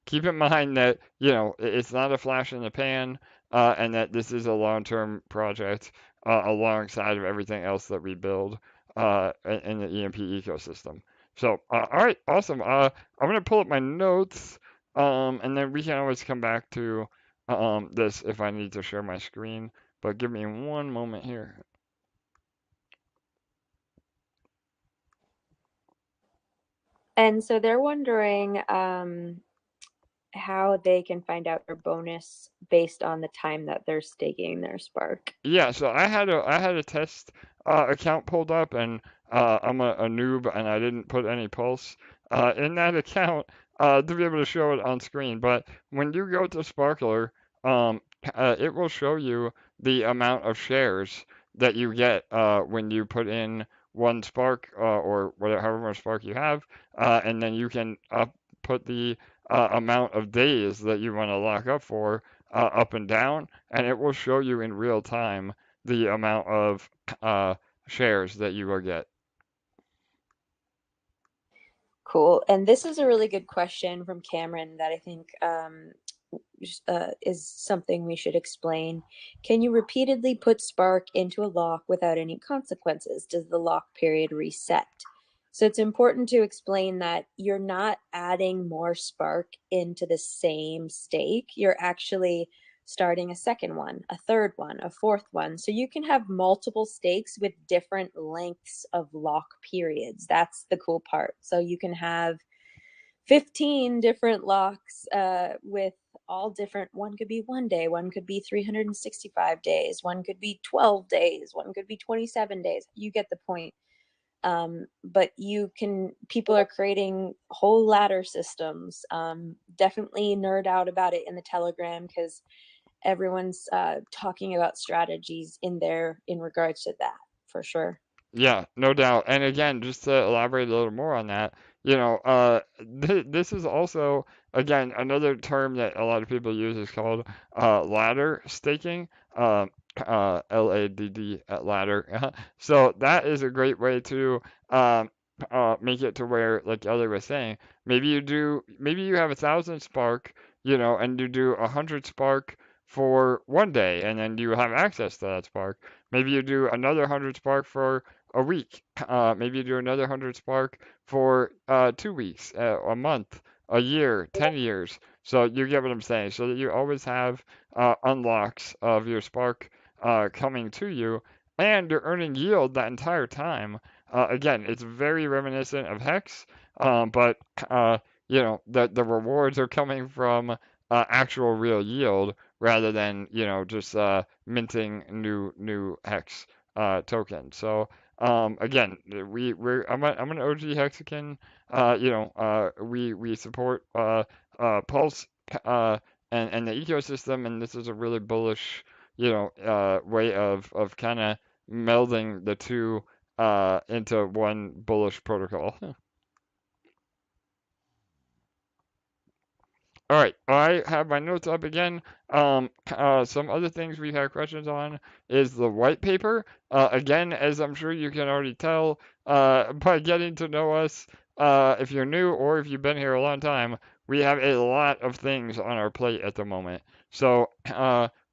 keep in mind that, it's not a flash in the pan, and that this is a long-term project alongside of everything else that we build in the EMP ecosystem. So, all right, awesome. I'm gonna pull up my notes, and then we can always come back to this if I need to share my screen. But give me one moment here. and so they're wondering how they can find out their bonus based on the time that they're staking their Spark. Yeah, so I had a test account pulled up, and I'm a noob, and I didn't put any pulse in that account to be able to show it on screen. But when you go to Sparkler, it will show you the amount of shares that you get when you put in one Spark or whatever, however much Spark you have, and then you can put the amount of days that you want to lock up for up and down, and it will show you in real time the amount of uh, shares that you will get. Cool. And this is a really good question from Cameron that I think is something we should explain. Can you repeatedly put Spark into a lock without any consequences? Does the lock period reset? So it's important to explain that you're not adding more Spark into the same stake. You're actually starting a second one, a third one, a fourth one. So you can have multiple stakes with different lengths of lock periods. That's the cool part. So you can have 15 different locks with all different. One could be 1 day, one could be 365 days, one could be 12 days, one could be 27 days. You get the point. But people are creating whole ladder systems. Definitely nerd out about it in the Telegram, because everyone's talking about strategies in there in regards to that, for sure. Yeah, no doubt. And again, just to elaborate a little more on that, this is also, again, another term that a lot of people use is called ladder staking, LADD at ladder. So that is a great way to make it to where, like Ellie was saying, maybe you have 1,000 Spark, and you do 100 Spark for 1 day, and then you have access to that Spark. Maybe you do another 100 Spark for a week. Maybe you do another 100 Spark for 2 weeks, a month, a year, 10 years. So you get what I'm saying. So that you always have unlocks of your Spark coming to you. and you're earning yield that entire time. Again, it's very reminiscent of Hex, but the rewards are coming from actual real yield rather than just minting new Hex tokens. So again, I'm an OG Hexican. We support Pulse and the ecosystem, and this is a really bullish way of kind of melding the two into one bullish protocol. All right, I have my notes up again. Some other things we've had questions on is the white paper. Again, as I'm sure you can already tell by getting to know us, if you're new or if you've been here a long time, we have a lot of things on our plate at the moment. So,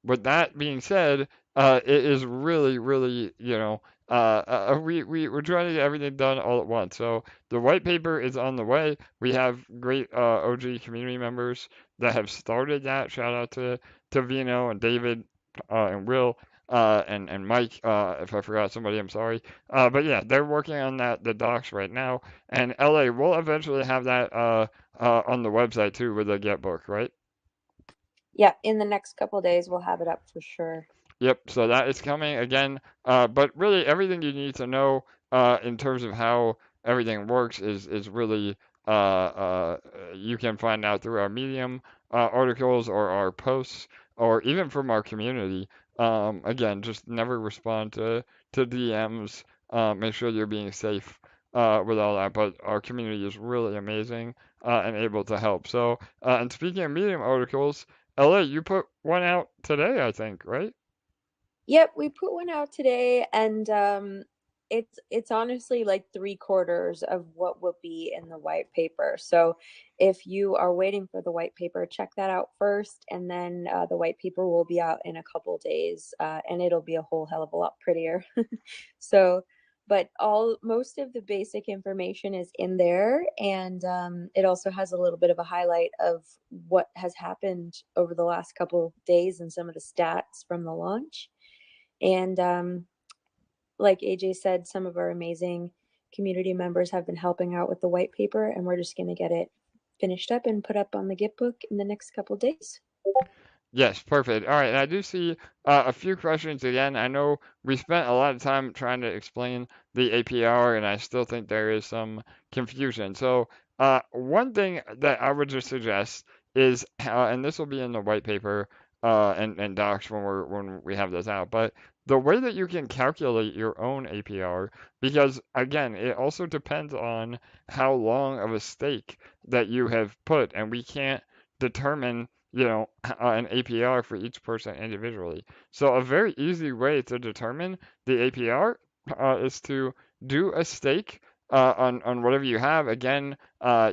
with that being said, it is really, really, we're trying to get everything done all at once. So the white paper is on the way. We have great OG community members that have started that. Shout out to Vino and David and Will and Mike. If I forgot somebody, I'm sorry. But yeah, they're working on the docs right now. And LA will eventually have that on the website too with the get book, right? Yeah, in the next couple days we'll have it up for sure. Yep, so that is coming again. But really, everything you need to know in terms of how everything works is really you can find out through our Medium articles or our posts or even from our community. Again, just never respond to DMs. Make sure you're being safe with all that. But our community is really amazing and able to help. So, and speaking of Medium articles, LA, you put one out today, I think, right? Yep, we put one out today, and it's honestly like 3/4 of what will be in the white paper. So if you are waiting for the white paper, check that out first, and then the white paper will be out in a couple days, and it'll be a whole hell of a lot prettier. So, but most of the basic information is in there, and it also has a little bit of a highlight of what has happened over the last couple days and some of the stats from the launch. And like AJ said, some of our amazing community members have been helping out with the white paper, and we're just going to get it finished up and put up on the Gitbook in the next couple days. Yes, perfect. All right, and I do see a few questions again. I know we spent a lot of time trying to explain the APR, and I still think there is some confusion. So, one thing that I would just suggest is, and this will be in the white paper and docs when we have this out, but the way that you can calculate your own APR, because again, it also depends on how long of a stake that you have put, and we can't determine an APR for each person individually. So a very easy way to determine the APR is to do a stake on whatever you have. Again,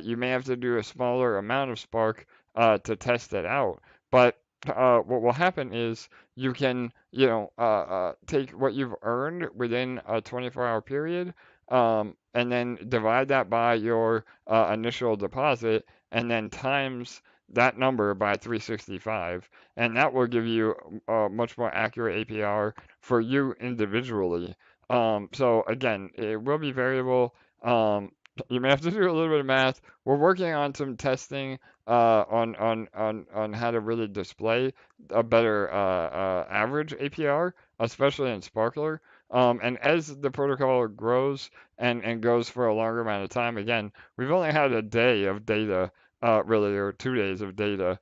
you may have to do a smaller amount of Spark to test it out. But what will happen is you can, take what you've earned within a 24-hour period, and then divide that by your initial deposit, and then times that number by 365, and that will give you a much more accurate APR for you individually. So again, it will be variable. You may have to do a little bit of math. We're working on some testing on how to really display a better average APR, especially in Sparkler. And as the protocol grows and goes for a longer amount of time, again, we've only had a day of data really, or 2 days of data.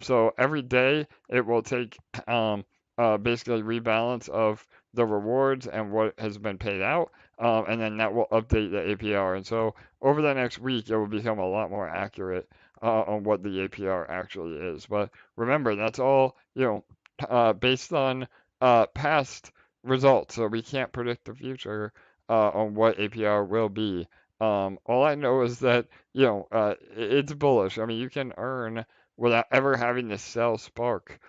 So every day it will take basically rebalance of the rewards and what has been paid out, and then that will update the APR. And so over the next week, it will become a lot more accurate on what the APR actually is. But remember, that's all based on past results, so we can't predict the future on what APR will be. All I know is that it's bullish. I mean, you can earn without ever having to sell Spark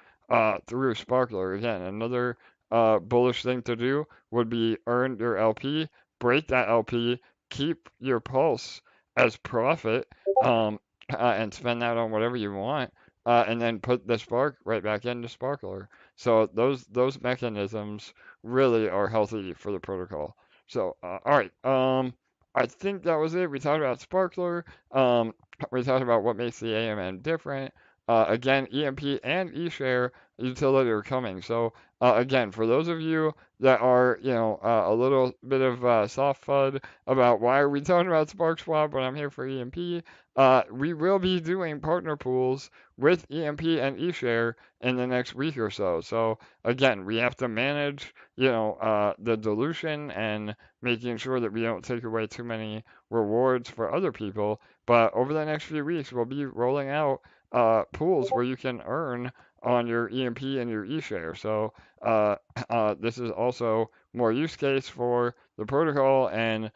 through Sparkler. Again, another bullish thing to do would be earn your LP, break that LP, keep your pulse as profit, and spend that on whatever you want, and then put the Spark right back into Sparkler. So those mechanisms really are healthy for the protocol. So all right, I think that was it. We talked about Sparkler. Um, we talked about what makes the AMM different. Again, EMP and eShare utility are coming. So again, for those of you that are, a little bit of soft FUD about why are we talking about Sparkswap when I'm here for EMP, we will be doing partner pools with EMP and eShare in the next week or so. So again, we have to manage, the dilution and making sure that we don't take away too many rewards for other people. But over the next few weeks, we'll be rolling out pools where you can earn on your EMP and your eShare. So this is also more use case for the protocol, and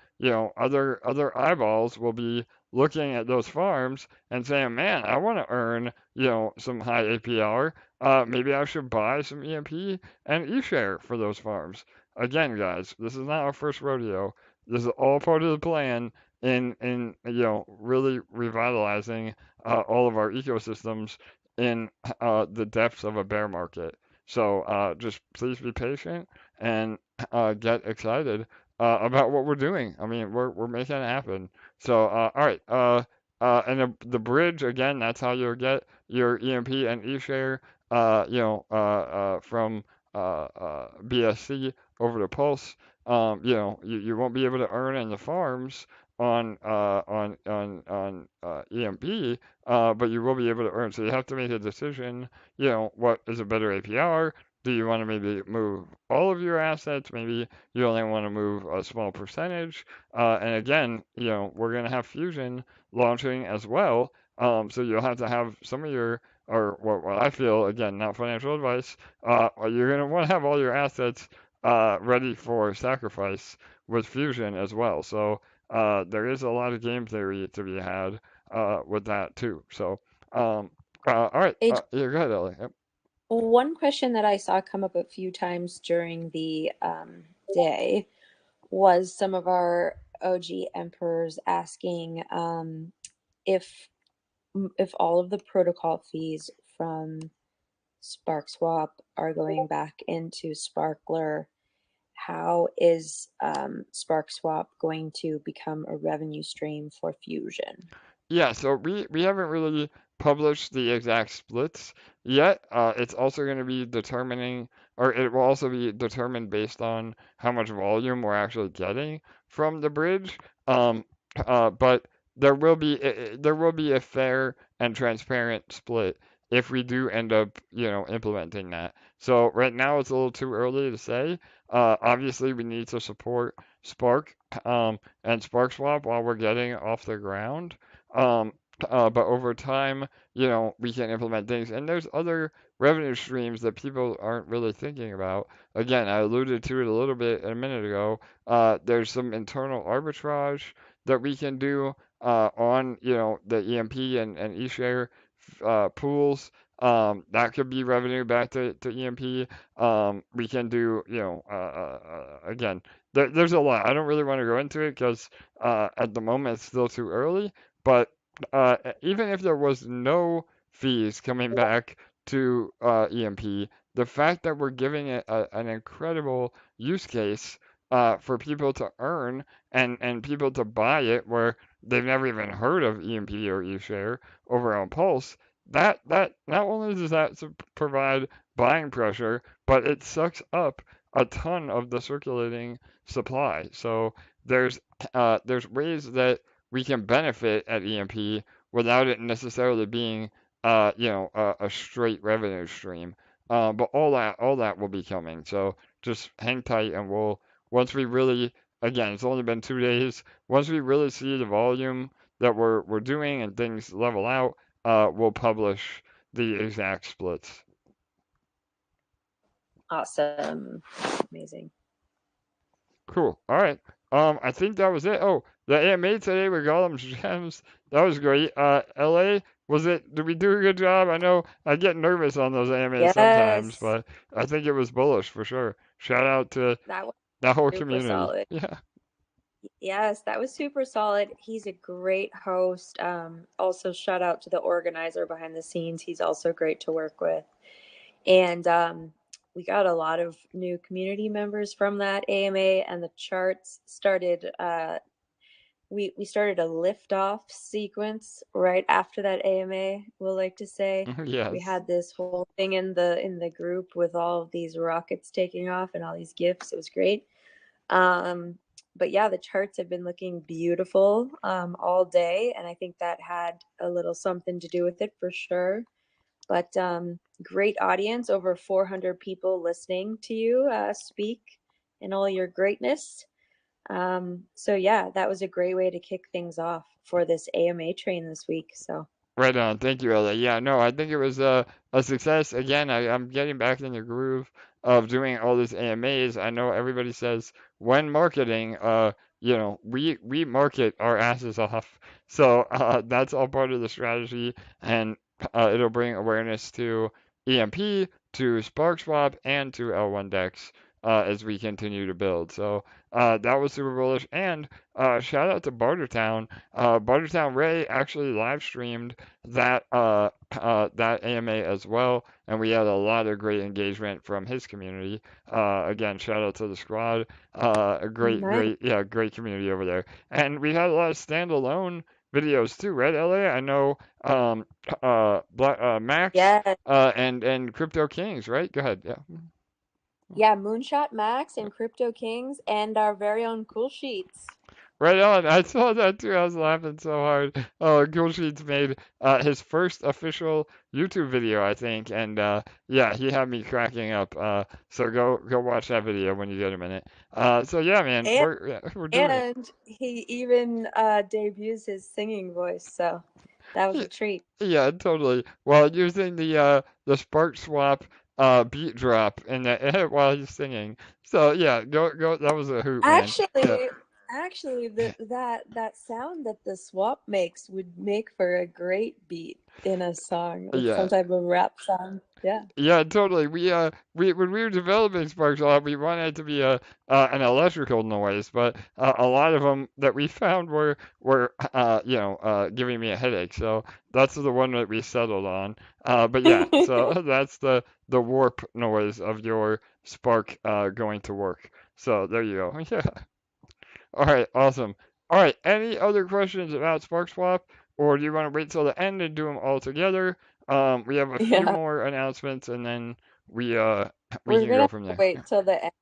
other eyeballs will be looking at those farms and saying, "Man, I want to earn some high APR. Maybe I should buy some EMP and eShare for those farms." Again, guys, this is not our first rodeo. This is all part of the plan in really revitalizing all of our ecosystems in the depths of a bear market. So just please be patient and get excited about what we're doing. I mean, we're making it happen. So all right, and the bridge again. That's how you'll get your EMP and eShare. From BSC over to Pulse. You won't be able to earn in the farms on EMP, but you will be able to earn. So you have to make a decision. What is a better APR? Do you want to maybe move all of your assets? Maybe you only want to move a small percentage. And again, we're going to have Fusion launching as well. So you'll have to have some of your, or what I feel, again, not financial advice, you're going to want to have all your assets ready for sacrifice with Fusion as well. So there is a lot of game theory to be had with that too. So, all right, yeah, go ahead, Ellie. Yep. One question that I saw come up a few times during the day was some of our OG emperors asking if if all of the protocol fees from SparkSwap are going back into Sparkler, how is SparkSwap going to become a revenue stream for Fusion? Yeah, so we haven't really published the exact splits yet. It's also going to be determining, or it will also be determined based on how much volume we're actually getting from the bridge. But there will be a fair and transparent split if we do end up, implementing that. So right now it's a little too early to say. Obviously we need to support Spark and SparkSwap while we're getting off the ground. Um, but over time, we can implement things. And there's other revenue streams that people aren't really thinking about. Again, I alluded to it a little bit a minute ago. There's some internal arbitrage that we can do on, the EMP and eShare pools. That could be revenue back to EMP. We can do, again, there's a lot. I don't really want to go into it because at the moment it's still too early. But even if there was no fees coming back to EMP, the fact that we're giving it an incredible use case for people to earn and people to buy it where they've never even heard of EMP or eShare over on Pulse, that not only does that provide buying pressure, but it sucks up a ton of the circulating supply. So there's ways that we can benefit at EMP without it necessarily being, a straight revenue stream. But all that will be coming. So just hang tight, and once we really, again, it's only been 2 days. Once we really see the volume that we're doing and things level out, we'll publish the exact splits. Awesome. Amazing. Cool. All right. I think that was it. Oh, the AMA today with Gollum's gems. That was great. LA, did we do a good job? I know I get nervous on those AMAs sometimes, Yes, but I think it was bullish for sure. Shout out to that was that whole super community. solid. Yeah. Yes, that was super solid. He's a great host. Also, shout out to the organizer behind the scenes. He's also great to work with. And we got a lot of new community members from that AMA, and the charts started. We started a liftoff sequence right after that AMA. We'll like to say we Yes. had this whole thing in the group with all of these rockets taking off and all these gifts. It was great. But yeah, the charts have been looking beautiful all day, and I think that had a little something to do with it for sure. But great audience, over 400 people listening to you speak in all your greatness. So yeah, that was a great way to kick things off for this AMA train this week. So Right on. Thank you, Ella. Yeah, no, I think it was a success. Again, I'm getting back in the groove of doing all these AMAs. I know everybody says when marketing, we market our asses off. So that's all part of the strategy, and it'll bring awareness to EMP, to Sparkswap, and to L1 Dex as we continue to build. So that was super bullish. And shout out to Bartertown. Bartertown Ray actually live streamed that AMA as well, and we had a lot of great engagement from his community. Again, shout out to the squad. A nice. great community over there, and we had a lot of standalone videos too, right, LA? I know Max Yeah, and Crypto Kings, right? Go ahead. Yeah. yeah, Moonshot Max and Crypto Kings and our very own Cool Sheets. Right on. I saw that too. I was laughing so hard. Oh, Cool Sheets made his first official YouTube video, I think, and yeah, he had me cracking up. So go watch that video when you get a minute. So yeah, man, And we're doing it. and he even debuts his singing voice, so that was Yeah, a treat. yeah, totally. While using the Spark Swap beat drop in the while he's singing. So yeah, go. That was a hoot, man. Yeah, Actually, that sound that the swap makes would make for a great beat in a song, with yeah. some type of rap song. Yeah. Yeah, totally. We when we were developing Sparkswap, we wanted it to be a an electrical noise, but a lot of them that we found were giving me a headache. So that's the one that we settled on. But yeah, so that's the warp noise of your Spark going to work. So there you go. Yeah. All right, awesome. All right, any other questions about SparkSwap, or do you want to wait till the end and do them all together? We have a few Yeah. more announcements, and then we uh we We're can gonna go have from to there. wait till the end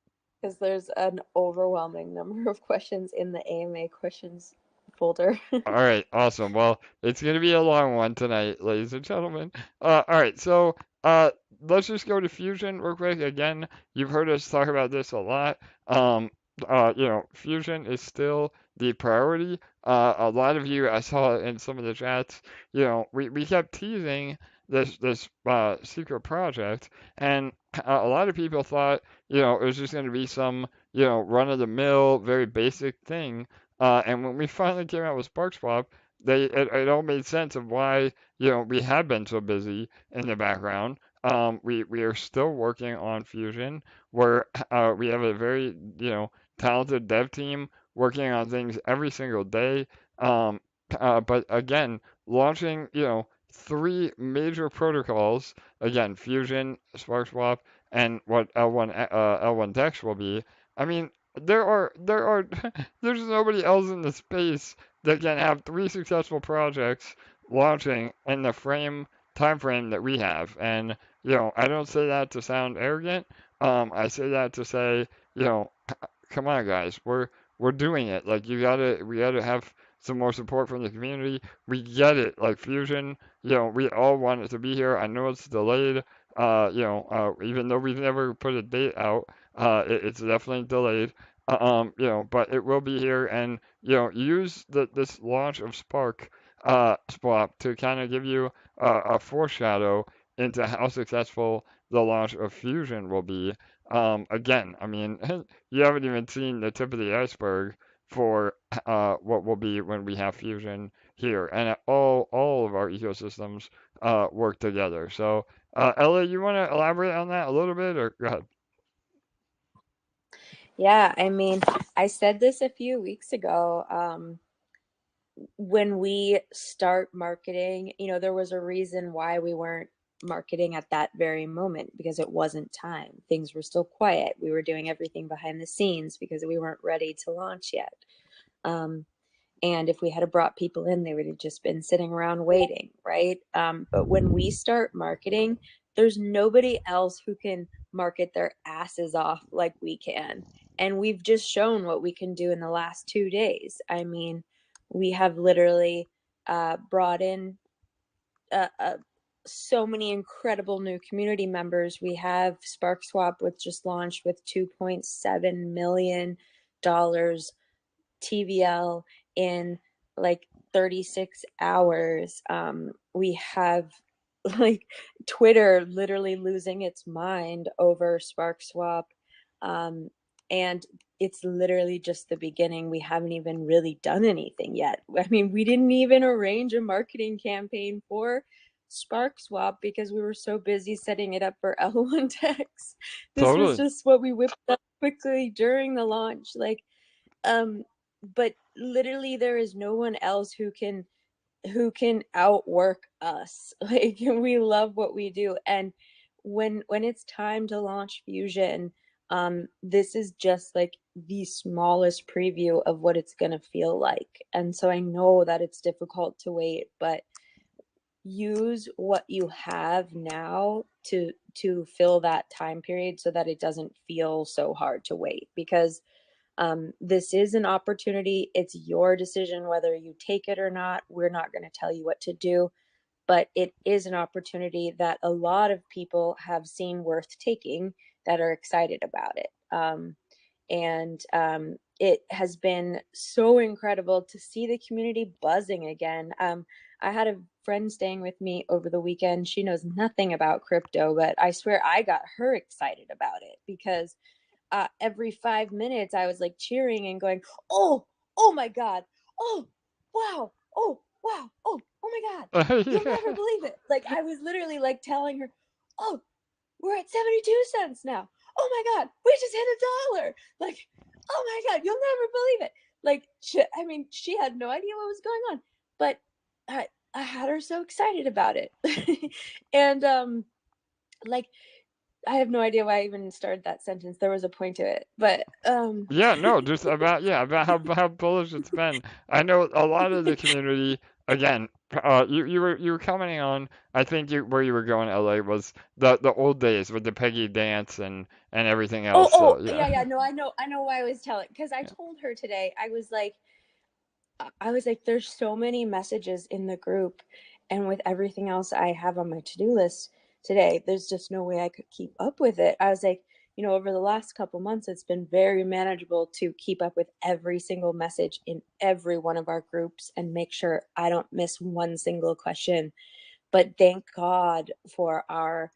because there's an overwhelming number of questions in the AMA questions folder. All right, awesome. Well, it's gonna be a long one tonight, ladies and gentlemen. All right, so uh, let's just go to Fusion real quick. Again, you've heard us talk about this a lot. Fusion is still the priority. A lot of you, I saw in some of the chats, we kept teasing this secret project, and a lot of people thought, it was just gonna be some, run of the mill, very basic thing. And when we finally came out with SparkSwap, it all made sense of why we have been so busy in the background. We are still working on Fusion, where we have a very talented dev team working on things every single day. Um, but again, launching three major protocols again, Fusion, SparkSwap, and what L1 Dex will be. I mean, there are there's nobody else in the space that can have three successful projects launching in the time frame that we have. And I don't say that to sound arrogant. I say that to say, you know, come on, guys, we're doing it. Like we gotta have some more support from the community. We get it. Like Fusion, we all want it to be here. I know it's delayed. Even though we've never put a date out, it's definitely delayed. But it will be here, and use this launch of Swap to kind of give you a foreshadow into how successful the launch of Fusion will be. Again, I mean, you haven't even seen the tip of the iceberg for what will be when we have Fusion here, and all of our ecosystems work together. So, Ella, you want to elaborate on that a little bit, or go ahead? Yeah, I mean, I said this a few weeks ago. When we start marketing, there was a reason why we weren't marketing at that very moment because it wasn't time. Things were still quiet. We were doing everything behind the scenes because we weren't ready to launch yet. And if we had brought people in, they would have just been sitting around waiting, right? But when we start marketing, there's nobody else who can market their asses off like we can. And we've just shown what we can do in the last 2 days. I mean, we have literally brought in so many incredible new community members. We have Sparkswap, which just launched with $2.7 million TVL in like 36 hours. We have like Twitter literally losing its mind over Sparkswap. And it's literally just the beginning. We haven't even really done anything yet. I mean, we didn't even arrange a marketing campaign for Sparkswap because we were so busy setting it up for L1 Techs. This was just what we whipped up quickly during the launch. Like, but literally there is no one else who can outwork us. Like, we love what we do. And when it's time to launch Fusion, this is just like the smallest preview of what it's going to feel like. And so I know that it's difficult to wait, but use what you have now to fill that time period so that it doesn't feel so hard to wait, because this is an opportunity. It's your decision whether you take it or not. We're not going to tell you what to do, but it is an opportunity that a lot of people have seen worth taking that are excited about it. And it has been so incredible to see the community buzzing again. I had a friend staying with me over the weekend. She knows nothing about crypto, but I swear I got her excited about it because every 5 minutes I was like cheering and going, oh my God, oh, wow, oh, wow, oh my God, you'll never believe it. Like, I was literally like telling her, oh, we're at 72 cents now. Oh my God, we just hit $1. Like, oh my God, you'll never believe it. Like, she had no idea what was going on, but I had her so excited about it. And like, I have no idea why I even started that sentence. There was a point to it, but yeah, no, just about how bullish it's been. I know a lot of the community. Again, you were commenting on, I think where you were going, LA, was the old days with the Peggy dance and everything else. So yeah. No, I know why I was telling, because I told her today. I was like, there's so many messages in the group, and with everything else I have on my to-do list today, there's just no way I could keep up with it. I was like, over the last couple months, it's been very manageable to keep up with every single message in every one of our groups and make sure I don't miss one single question. But thank God for our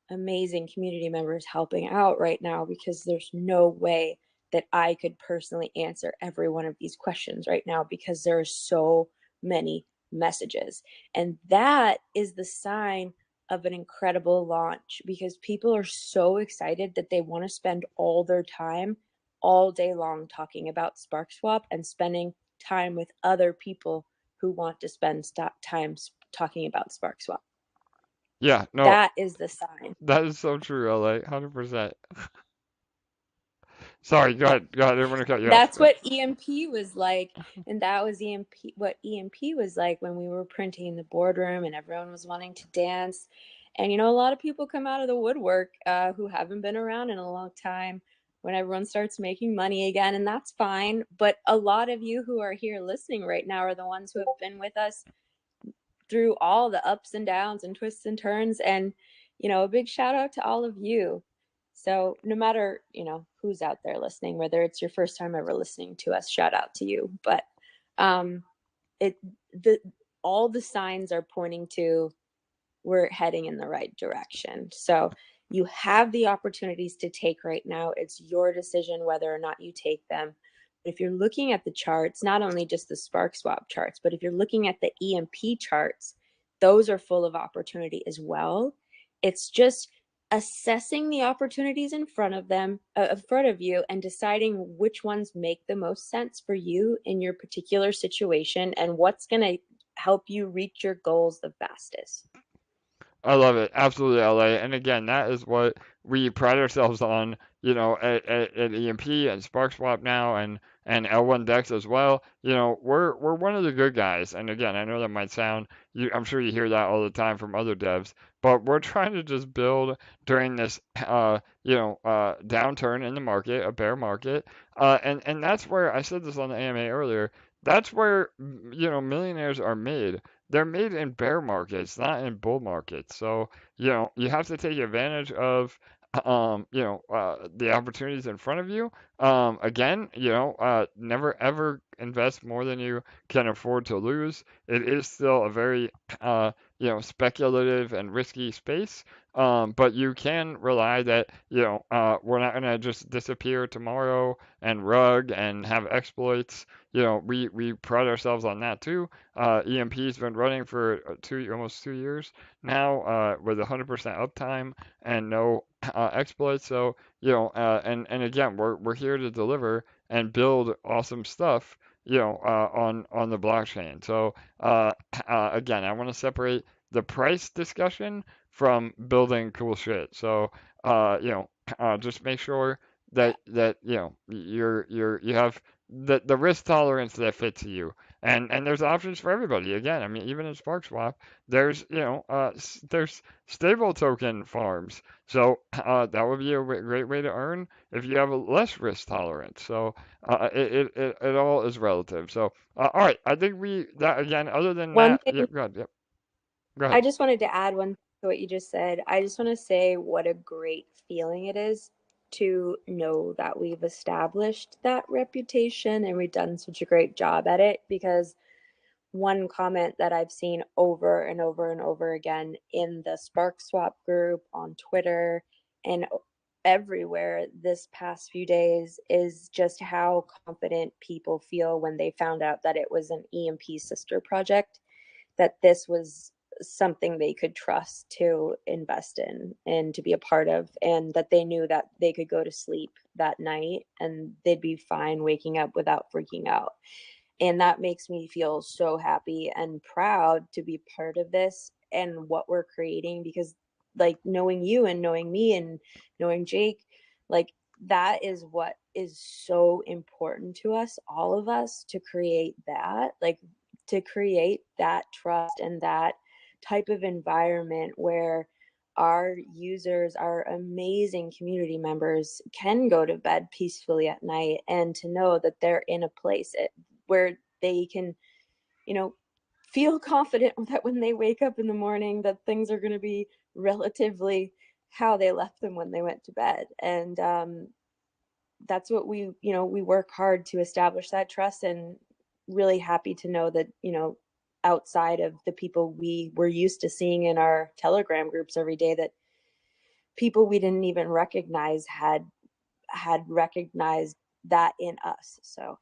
amazing community members helping out right now, because there's no way that I could personally answer every one of these questions right now because there are so many messages. And that is the sign of an incredible launch, because people are so excited that they want to spend all their time all day long talking about Sparkswap and spending time with other people who want to spend time talking about Sparkswap. Yeah, no, that is the sign. that is so true, LA, 100%. Sorry, go ahead. I didn't want to cut you off. That's what EMP was like, and that was what EMP was like when we were printing in the boardroom and everyone was wanting to dance. And a lot of people come out of the woodwork who haven't been around in a long time when everyone starts making money again, and that's fine. But a lot of you who are here listening right now are the ones who have been with us through all the ups and downs and twists and turns, and a big shout out to all of you. So no matter who's out there listening, whether it's your first time ever listening to us, shout out to you. But all the signs are pointing to we're heading in the right direction. So you have the opportunities to take right now. It's your decision whether or not you take them. If you're looking at the charts, not only just the Sparkswap charts, but if you're looking at the EMP charts, those are full of opportunity as well. It's just assessing the opportunities in front of you and deciding which ones make the most sense for you in your particular situation and what's going to help you reach your goals the fastest. I love it. Absolutely, LA. And again, that is what we pride ourselves on, at EMP and Sparkswap now and L1 Dex as well. We're one of the good guys. And again, I know that might sound I'm sure you hear that all the time from other devs, but we're trying to just build during this downturn in the market, a bear market. And that's where I said this on the AMA earlier. That's where millionaires are made. They're made in bear markets, not in bull markets. So, you have to take advantage of, the opportunities in front of you. Again, never ever invest more than you can afford to lose. It is still a very, speculative and risky space. But you can rely that, we're not going to just disappear tomorrow and rug and have exploits. We pride ourselves on that too. EMP's been running for almost 2 years now, with 100% uptime and no exploits. So, and again, we're here to deliver and build awesome stuff, on the blockchain. So, again, I want to separate the price discussion from building cool shit. So, just make sure that you have the risk tolerance that fits you. And there's options for everybody. Again, I mean, even in SparkSwap, there's there's stable token farms. So that would be a great way to earn if you have a less risk tolerance. So it all is relative. So all right, I think that again. Other than One that, thing yep, go ahead. Yep, go ahead. I just wanted to add one thing to what you just said. I just want to say what a great feeling it is to know that we've established that reputation and we've done such a great job at it, because one comment that I've seen over and over and over again in the Sparkswap group, on Twitter, and everywhere this past few days is just how confident people feel when they found out that it was an EMP sister project, that this was something they could trust to invest in and to be a part of, and that they knew that they could go to sleep that night and they'd be fine waking up without freaking out. And that makes me feel so happy and proud to be part of this and what we're creating, because like knowing you and knowing me and knowing Jake, like that is what is so important to us, all of us, to create that, like to create that trust and that type of environment where our users, our amazing community members, can go to bed peacefully at night and to know that they're in a place where they can, feel confident that when they wake up in the morning that things are going to be relatively how they left them when they went to bed. And that's what we work hard to establish that trust, and really happy to know that, outside of the people we were used to seeing in our Telegram groups every day, that people we didn't even recognize had recognized that in us. So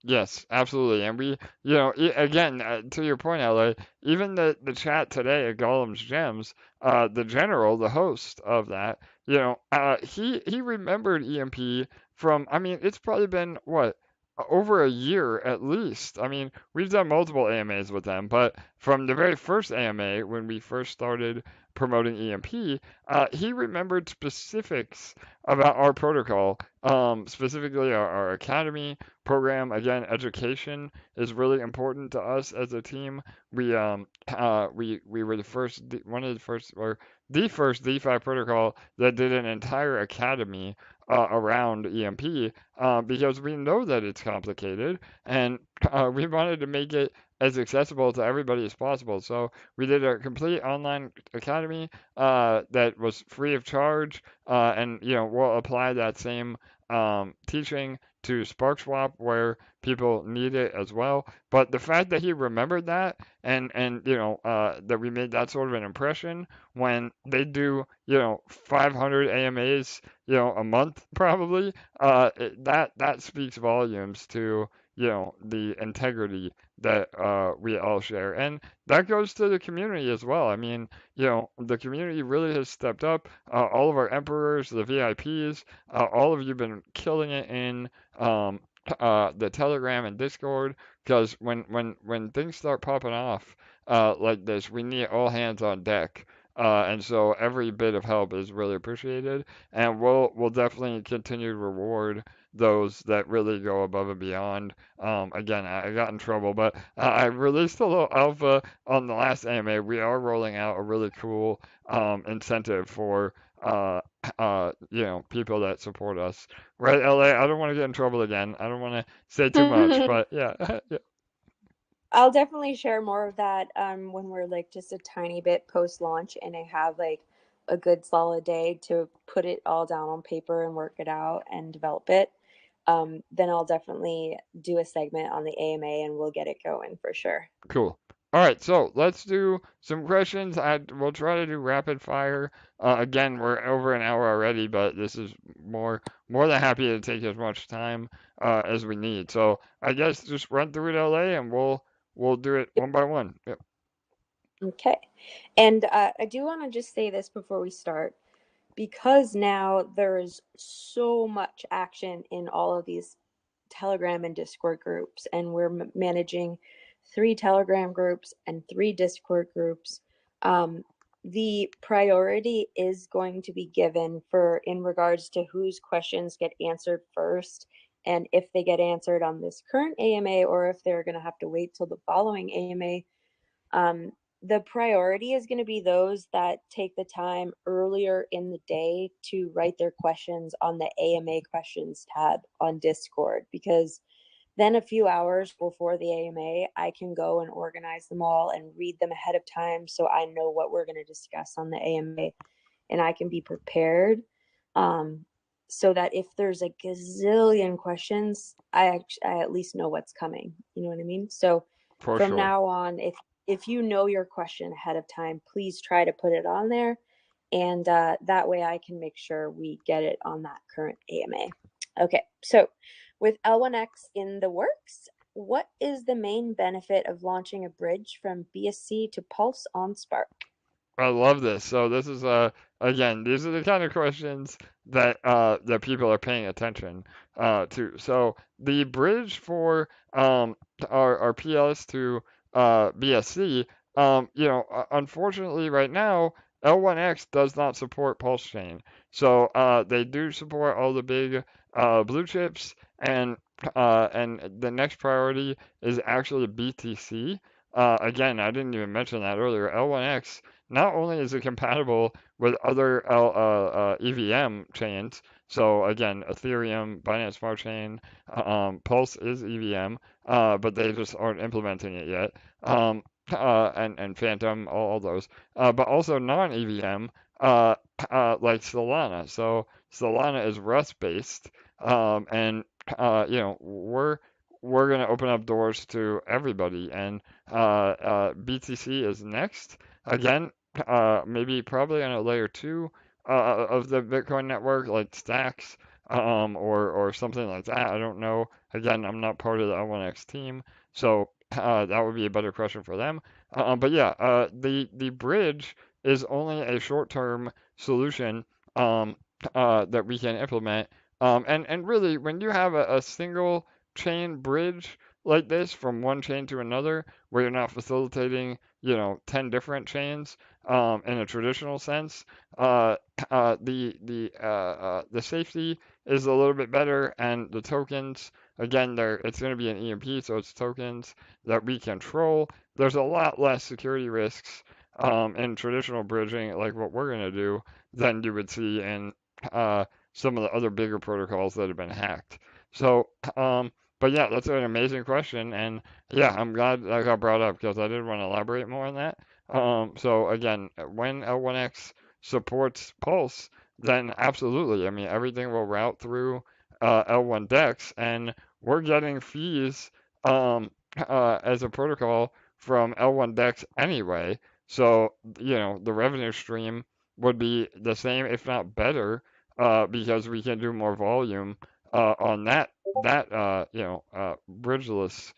Yes, absolutely. And we, again, to your point, LA, even the chat today at Gollum's Gems, the general, the host of that, he remembered EMP from, I mean, it's probably been what, over a year at least. I mean, we've done multiple AMAs with them, but from the very first AMA when we first started promoting EMP, he remembered specifics about our protocol, specifically our academy program. Again, education is really important to us as a team. We were one of the first, or the first DeFi protocol that did an entire academy around EMP, because we know that it's complicated, and we wanted to make it as accessible to everybody as possible. So we did a complete online academy that was free of charge, and we'll apply that same teaching to SparkSwap where people need it as well. But the fact that he remembered that, and that we made that sort of an impression when they do 500 AMAs a month probably, that speaks volumes to the integrity that we all share. And that goes to the community as well. I mean, the community really has stepped up. All of our emperors, the VIPs, all of you have been killing it in the Telegram and Discord, because when things start popping off like this, we need all hands on deck. And so every bit of help is really appreciated, and we'll definitely continue to reward those that really go above and beyond. Again, I got in trouble, but I released a little alpha on the last AMA. We are rolling out a really cool incentive for people that support us. Right, LA? I don't want to get in trouble again. I don't want to say too much, but yeah. Yeah. I'll definitely share more of that when we're like just a tiny bit post launch and I have like a good solid day to put it all down on paper and work it out and develop it. Then I'll definitely do a segment on the AMA and we'll get it going for sure. Cool. All right, so let's do some questions. We'll try to do rapid fire. Again, we're over an hour already, but this is more than happy to take as much time as we need. So I guess just run through it, LA, and we'll do it one by one. Yep. Okay. And I do want to just say this before we start, because now there's so much action in all of these Telegram and Discord groups, and we're managing 3 Telegram groups and 3 Discord groups. The priority is going to be given for in regards to whose questions get answered first, and if they get answered on this current AMA or if they're going to have to wait till the following AMA. The priority is going to be those that take the time earlier in the day to write their questions on the AMA questions tab on Discord, because then a few hours before the AMA, I can go and organize them all and read them ahead of time so I know what we're going to discuss on the AMA and I can be prepared. So that if there's a gazillion questions, I at least know what's coming. You know what I mean? So For from sure. now on, if you know your question ahead of time, please try to put it on there. And that way I can make sure we get it on that current AMA. Okay, so with L1X in the works, what is the main benefit of launching a bridge from BSC to Pulse on Spark? I love this. So this is again, these are the kind of questions that people are paying attention to. So the bridge for our PLS to BSC, unfortunately right now L1X does not support Pulse Chain. So they do support all the big blue chips, and the next priority is actually BTC. Again, I didn't even mention that earlier. L1X, not only is it compatible with other EVM chains, so again, Ethereum, Binance Smart Chain, Pulse is EVM, but they just aren't implementing it yet, and Phantom, all those, but also non-EVM, like Solana. So Solana is Rust based, and we're gonna open up doors to everybody, and BTC is next. Again, maybe probably on a layer 2 of the Bitcoin network, like Stacks, or something like that. I don't know. Again, I'm not part of the L1X team, so that would be a better question for them. But yeah, the bridge is only a short-term solution that we can implement. And really, when you have a single chain bridge like this from one chain to another, where you're not facilitating 10 different chains in a traditional sense, the safety is a little bit better, and the tokens, again, it's going to be an EMP, so it's tokens that we control. There's a lot less security risks in traditional bridging, like what we're going to do, than you would see in some of the other bigger protocols that have been hacked. So, but yeah, that's an amazing question, and yeah, I'm glad that got brought up because I did want to elaborate more on that. So again, when L1X supports Pulse, then absolutely. I mean, everything will route through L1 Dex, and we're getting fees as a protocol from L1 Dex anyway. So, the revenue stream would be the same, if not better, because we can do more volume on that bridgeless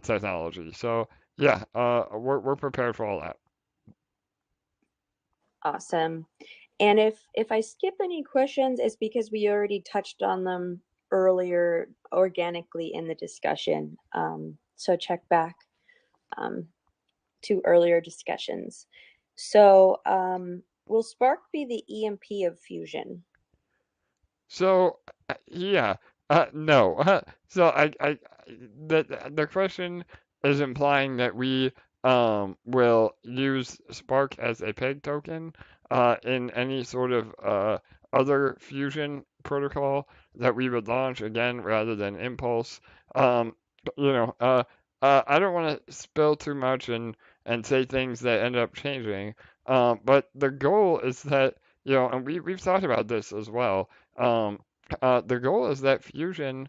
technology. So yeah, we're prepared for all that. Awesome. And if I skip any questions, it's because we already touched on them earlier organically in the discussion. So check back to earlier discussions. So, will Spark be the EMP of Fusion? So yeah, no. So the question is implying that we will use Spark as a peg token in any sort of other fusion protocol that we would launch again rather than Impulse. Um, you know, I don't want to spill too much and say things that end up changing. But the goal is that and we've talked about this as well. Um, the goal is that Fusion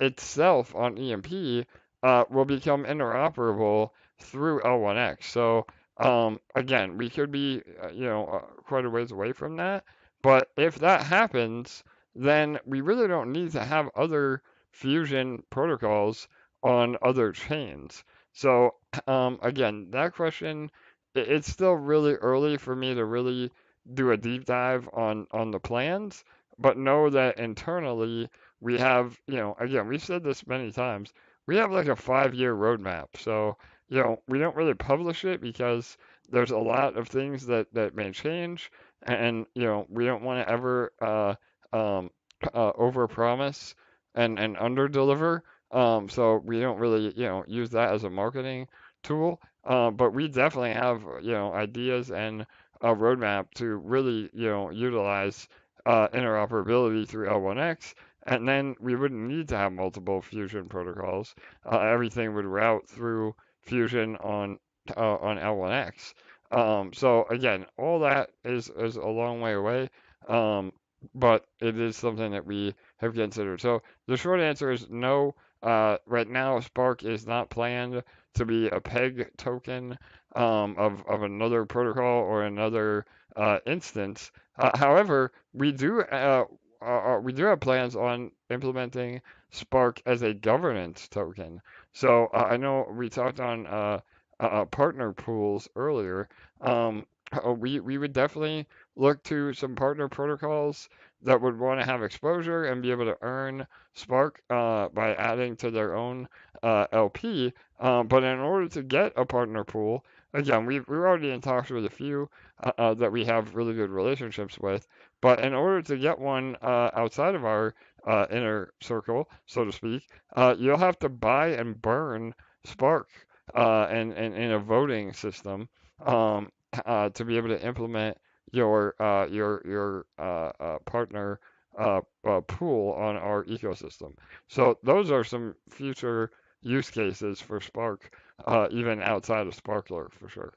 itself on EMP will become interoperable through L1X. So again, we could be quite a ways away from that. But if that happens, then we really don't need to have other Fusion protocols on other chains. So again, that question, it's still really early for me to really do a deep dive on the plans, but know that internally we have, again, we've said this many times, we have like a 5-year roadmap. So, we don't really publish it because there's a lot of things that may change. And, we don't want to ever overpromise and underdeliver. So we don't really, use that as a marketing tool. But we definitely have, ideas and a roadmap to really, utilize interoperability through L1X, and then we wouldn't need to have multiple Fusion protocols. Everything would route through Fusion on L1X. So again, all that is a long way away, but it is something that we have considered. So the short answer is no. Right now, Spark is not planned to be a peg token of another protocol or another instance. However, we do have plans on implementing Spark as a governance token. So I know we talked on partner pools earlier. We would definitely look to some partner protocols that would want to have exposure and be able to earn Spark by adding to their own LP. But in order to get a partner pool, again, we're already in talks with a few that we have really good relationships with. But in order to get one outside of our inner circle, so to speak, you'll have to buy and burn Spark and in a voting system um, to be able to implement your partner pool on our ecosystem. So those are some future use cases for Spark, even outside of Sparkler for sure.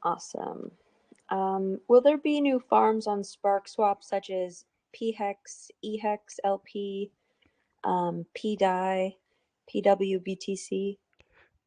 Awesome. Will there be new farms on Sparkswap such as PHEX, EHEX, LP, PDI, PWBTC?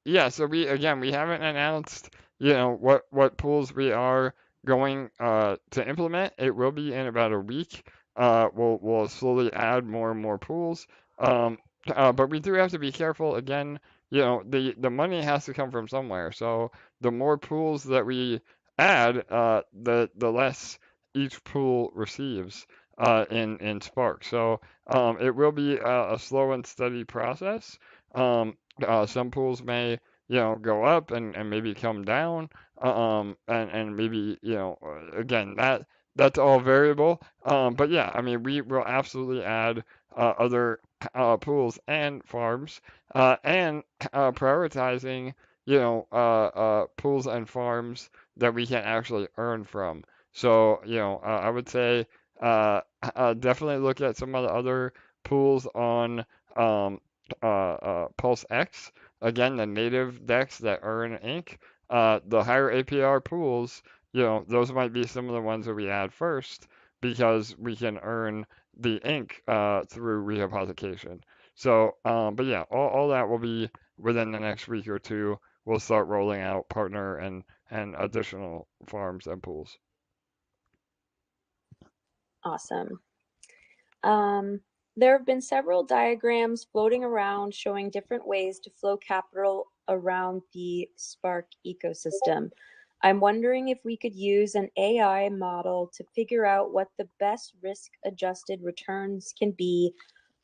Yeah, so we haven't announced, what pools we are going to implement. It will be in about a week. We'll slowly add more and more pools. But we do have to be careful. Again, the money has to come from somewhere. So the more pools that we add, the less each pool receives in Spark. So it will be a slow and steady process. Some pools may, go up and maybe come down, and maybe, again, that's all variable. But yeah, I mean, we will absolutely add other pools and farms, and prioritizing, pools and farms that we can actually earn from. So, I would say definitely look at some of the other pools on um, Pulse X. Again, the native DEX that earn ink. The higher APR pools, those might be some of the ones that we add first because we can earn the ink through Rehypothecation. So, but yeah, all that will be within the next week or two. We'll start rolling out partner and additional farms and pools. Awesome. There have been several diagrams floating around showing different ways to flow capital around the Spark ecosystem. I'm wondering if we could use an AI model to figure out what the best risk-adjusted returns can be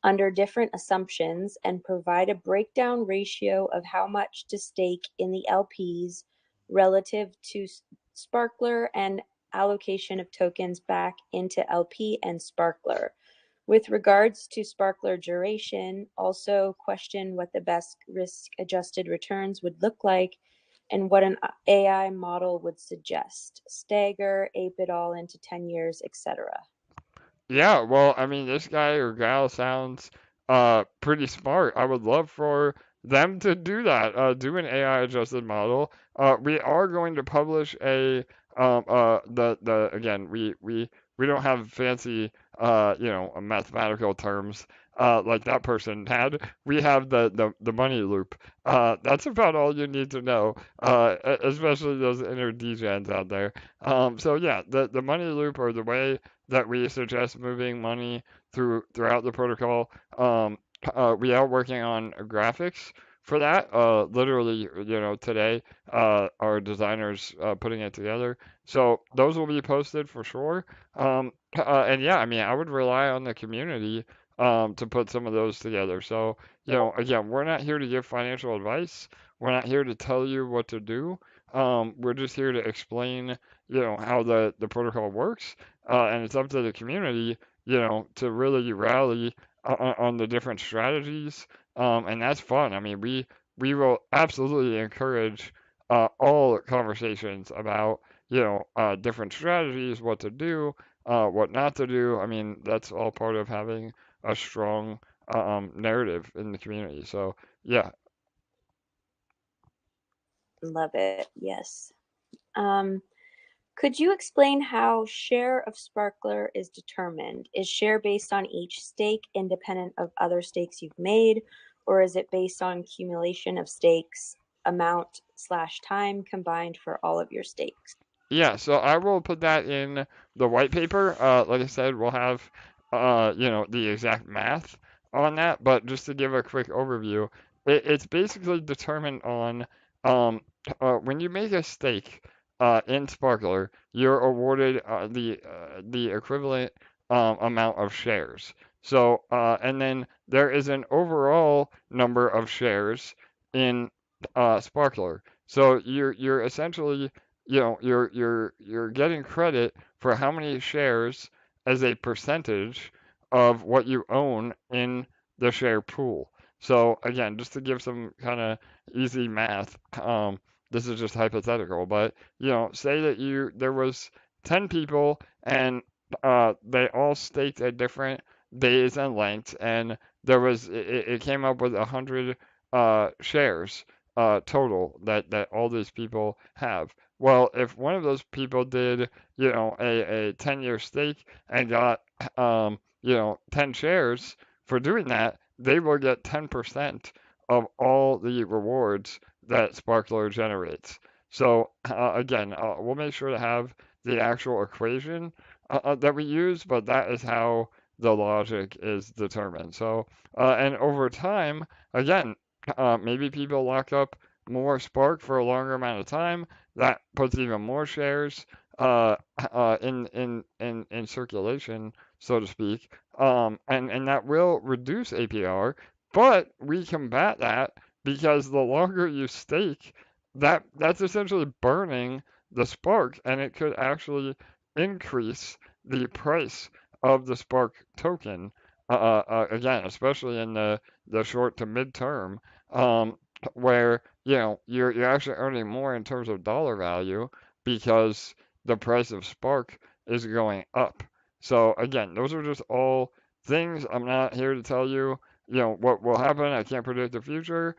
under different assumptions and provide a breakdown ratio of how much to stake in the LPs relative to Sparkler and allocation of tokens back into LP and Sparkler. With regards to Sparkler duration, also question what the best risk-adjusted returns would look like and what an AI model would suggest. Stagger, ape it all into 10 years, etc. Yeah, well, I mean, this guy or gal sounds pretty smart. I would love for them to do that, do an AI adjusted model. We are going to publish a the again, we don't have fancy mathematical terms like that person had. We have the money loop. That's about all you need to know, especially those inner degens out there. So yeah, the money loop, or the way that we suggest moving money throughout the protocol. We are working on graphics for that. Literally, today, our designers putting it together. So those will be posted for sure. And yeah, I mean, I would rely on the community to put some of those together. So, again, we're not here to give financial advice. We're not here to tell you what to do. We're just here to explain, how the protocol works, and it's up to the community, to really rally on the different strategies, and that's fun. I mean, we will absolutely encourage all conversations about, different strategies, what to do, what not to do. I mean, that's all part of having a strong narrative in the community. So yeah. Love it. Yes. Could you explain how share of Sparkler is determined? Is share based on each stake independent of other stakes you've made, or is it based on accumulation of stakes, amount/time combined for all of your stakes? Yeah, so I will put that in the white paper. Like I said, we'll have, the exact math on that, but just to give a quick overview, it's basically determined on, when you make a stake in Sparkler, you're awarded the equivalent amount of shares. So, and then there is an overall number of shares in Sparkler. So you're essentially, you're getting credit for how many shares as a percentage of what you own in the share pool. So again, just to give some kind of easy math, this is just hypothetical, but say that there was 10 people, and they all staked at different days and lengths, and it came up with 100 shares total that all these people have. Well, if one of those people did, a 10-year stake and got, 10 shares for doing that, they will get 10% of all the rewards that Sparkler generates. So, again, we'll make sure to have the actual equation that we use, but that is how the logic is determined. So, and over time, again, maybe people lock up more Spark for a longer amount of time. That puts even more shares in circulation, so to speak, and that will reduce APR. But we combat that because the longer you stake, that's essentially burning the Spark, and it could actually increase the price of the Spark token. Again, especially in the short to mid term, where you're actually earning more in terms of dollar value because the price of Spark is going up. So again, those are just all things. I'm not here to tell you, what will happen. I can't predict the future.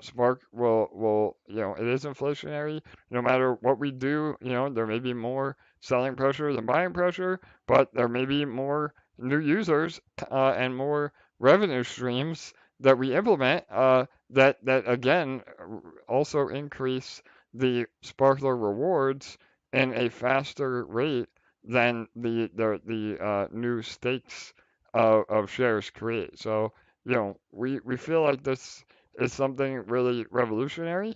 Spark will, it is inflationary. No matter what we do, there may be more selling pressure than buying pressure, but there may be more new users and more revenue streams that we implement that again also increase the Sparkler rewards in a faster rate than the new stakes of shares create. So, we feel like this is something really revolutionary.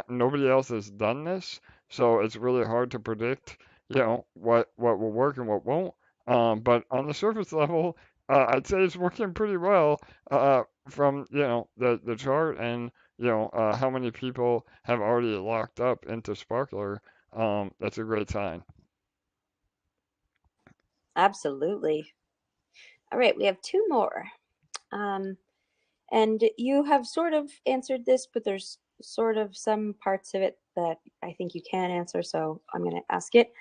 Nobody else has done this, so it's really hard to predict, what will work and what won't. But on the surface level, I'd say it's working pretty well from the chart and how many people have already locked up into Sparkler. That's a great sign. Absolutely. All right, we have two more. And you have sort of answered this, but there's sort of some parts of it that I think you can answer, so I'm going to ask it.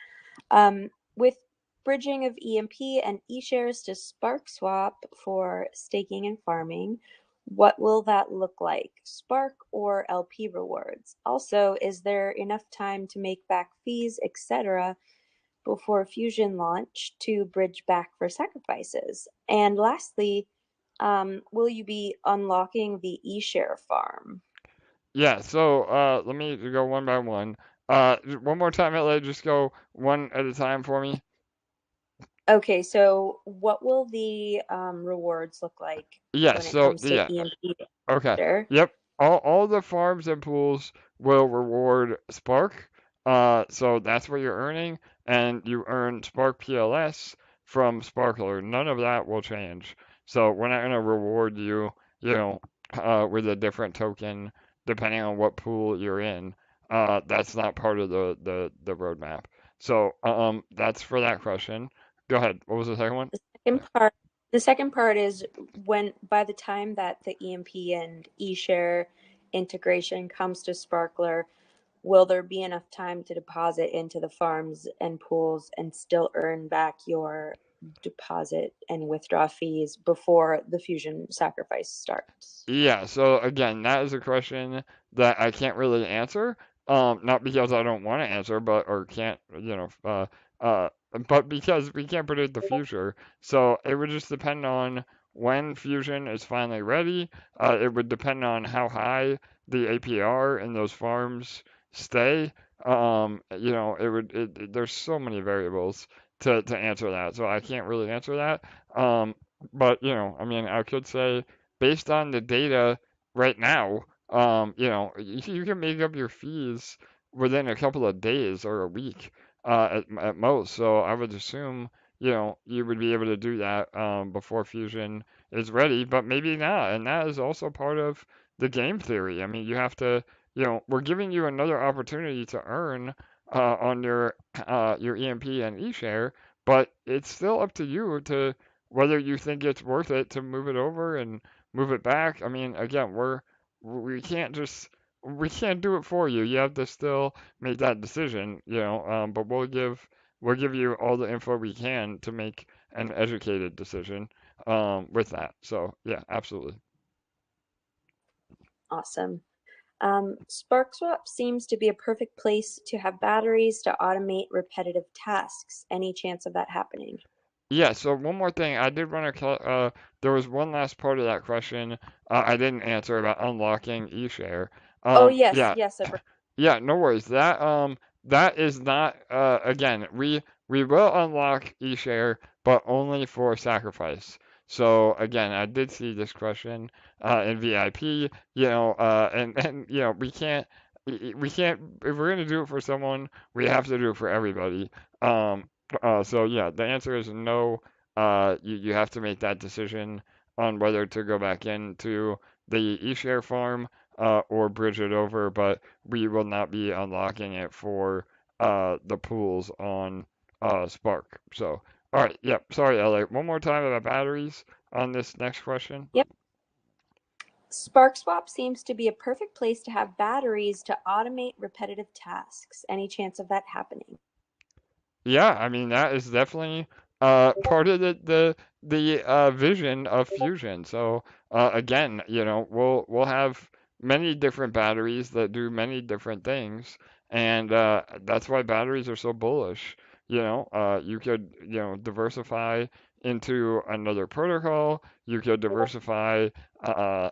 With bridging of EMP and eShares to Sparkswap for staking and farming, what will that look like? Spark or LP rewards? Also, is there enough time to make back fees, etc., before Fusion launch to bridge back for sacrifices? And lastly, will you be unlocking the eShare farm? Yeah, so let me go one by one. One more time, LA, just go one at a time for me. Okay, so what will the rewards look like Yeah, when it so comes to EMP? okay. Sure. Yep. All the farms and pools will reward Spark. So that's what you're earning, and you earn Spark PLS from Sparkler. None of that will change. So we're not gonna reward you, with a different token depending on what pool you're in. That's not part of the roadmap. So that's for that question. Go ahead. What was the second one? The second part is when by the time that the EMP and eShare integration comes to Sparkler, will there be enough time to deposit into the farms and pools and still earn back your deposit and withdraw fees before the fusion sacrifice starts? Yeah, so again, that is a question that I can't really answer. Not because I don't want to answer, but or can't, uh, but because we can't predict the future. So it would just depend on when fusion is finally ready. It would depend on how high the APR in those farms stay. There's so many variables to answer that, so I can't really answer that. Um, but I mean, I could say based on the data right now, you can make up your fees within a couple of days or a week at most. So I would assume, you would be able to do that before Fusion is ready, but maybe not. And that is also part of the game theory. I mean, you have to, we're giving you another opportunity to earn on your EMP and eShare, but it's still up to you to whether you think it's worth it to move it over and move it back. I mean, again, we can't just we can't do it for you. You have to still make that decision, but we'll give you all the info we can to make an educated decision with that. So yeah, absolutely. Awesome. Sparkswap seems to be a perfect place to have batteries to automate repetitive tasks. Any chance of that happening? Yeah, so one more thing. I did want to, there was one last part of that question I didn't answer about unlocking eShare. Oh, yes, Yeah, yes. yeah, no worries. That is not, again, we will unlock eShare, but only for sacrifice. So again, I did see this question in VIP, and we can't if we're gonna do it for someone, we have to do it for everybody. So yeah, the answer is no. You have to make that decision on whether to go back into the eShare farm or bridge it over, but we will not be unlocking it for the pools on Spark. So, all right, yep. Sorry, LA. One more time about batteries on this next question. Yep. Sparkswap seems to be a perfect place to have batteries to automate repetitive tasks. Any chance of that happening? Yeah, I mean that is definitely part of the vision of fusion. So again, we'll have many different batteries that do many different things, and that's why batteries are so bullish. You could diversify into another protocol. You could diversify uh,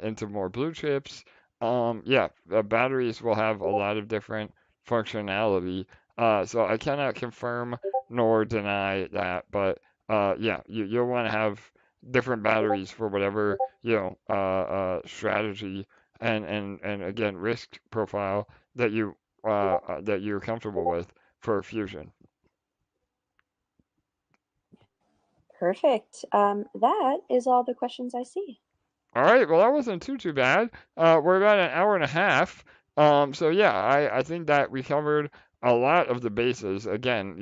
into more blue chips. Yeah, batteries will have a lot of different functionality, so I cannot confirm nor deny that, but yeah, you'll want to have different batteries for whatever strategy and again risk profile that you're comfortable with for fusion. Perfect. That is all the questions I see. All right, well, that wasn't too bad. We're about an hour and a half. So yeah, I think that we covered a lot of the bases. Again,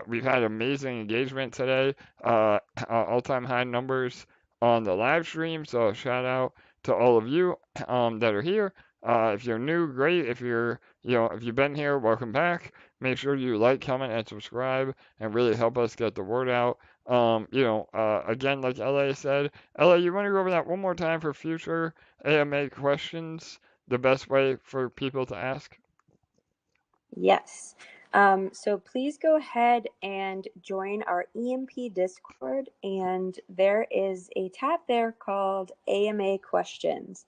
we've had amazing engagement today, all-time high numbers on the live stream. So shout out to all of you that are here. If you're new, great. If you've been here, welcome back. Make sure you like, comment, and subscribe, and really help us get the word out. Again, like LA said. Ella, you want to go over that one more time for future AMA questions? The best way for people to ask? Yes. So please go ahead and join our EMP Discord, and there is a tab there called AMA Questions.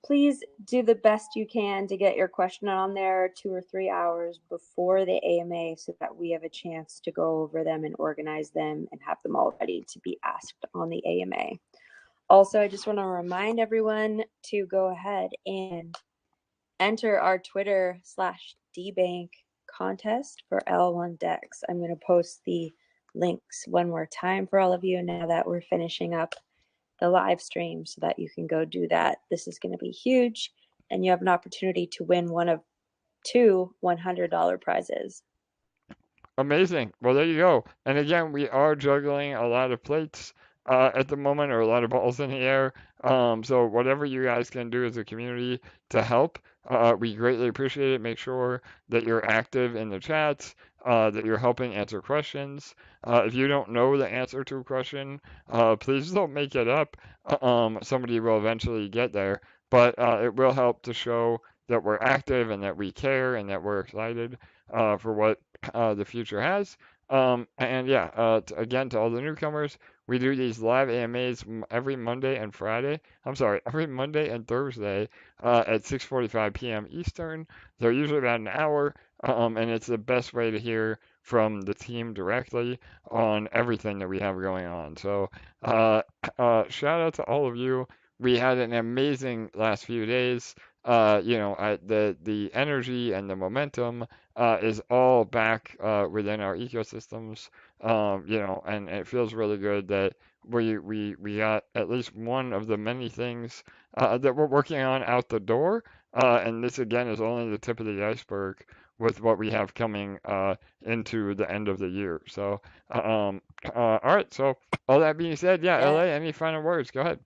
Please do the best you can to get your question on there 2 or 3 hours before the AMA so that we have a chance to go over them and organize them and have them all ready to be asked on the AMA. Also, I just want to remind everyone to go ahead and enter our Twitter/dbank contest for L1 Dex. I'm going to post the links one more time for all of you now that we're finishing up the live stream so that you can go do that. This is going to be huge, and you have an opportunity to win one of 2 $100 prizes. Amazing. Well, there you go. And again, we are juggling a lot of plates at the moment, or a lot of balls in the air. So whatever you guys can do as a community to help, we greatly appreciate it. Make sure that you're active in the chats, that you're helping answer questions. If you don't know the answer to a question, please don't make it up. Somebody will eventually get there, but it will help to show that we're active and that we care and that we're excited for what the future has. And yeah, again, to all the newcomers, we do these live AMAs every Monday and Friday. I'm sorry, every Monday and Thursday at 6:45 p.m. Eastern. They're usually about an hour, and it's the best way to hear from the team directly on everything that we have going on. So, shout out to all of you. We had an amazing last few days. The energy and the momentum is all back within our ecosystems. And it feels really good that we got at least one of the many things that we're working on out the door. And this again is only the tip of the iceberg with what we have coming into the end of the year. So, all right. So all that being said, yeah, Yeah. LA, any final words? Go ahead.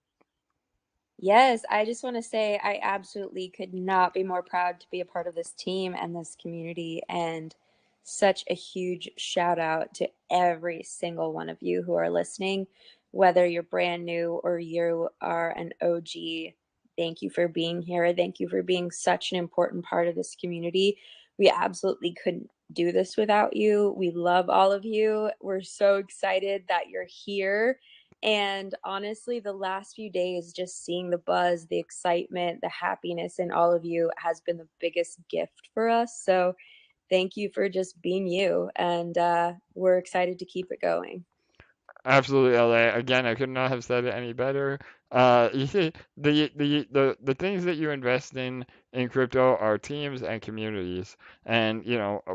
Yes, I just want to say I absolutely could not be more proud to be a part of this team and this community, and such a huge shout out to every single one of you who are listening, whether you're brand new or you are an OG. Thank you for being here. Thank you for being such an important part of this community. We absolutely couldn't do this without you. We love all of you. We're so excited that you're here. And honestly, the last few days, just seeing the buzz, the excitement, the happiness in all of you has been the biggest gift for us. So thank you for just being you. And we're excited to keep it going. Absolutely, LA. Again, I could not have said it any better. You see, the things that you invest in crypto are teams and communities, and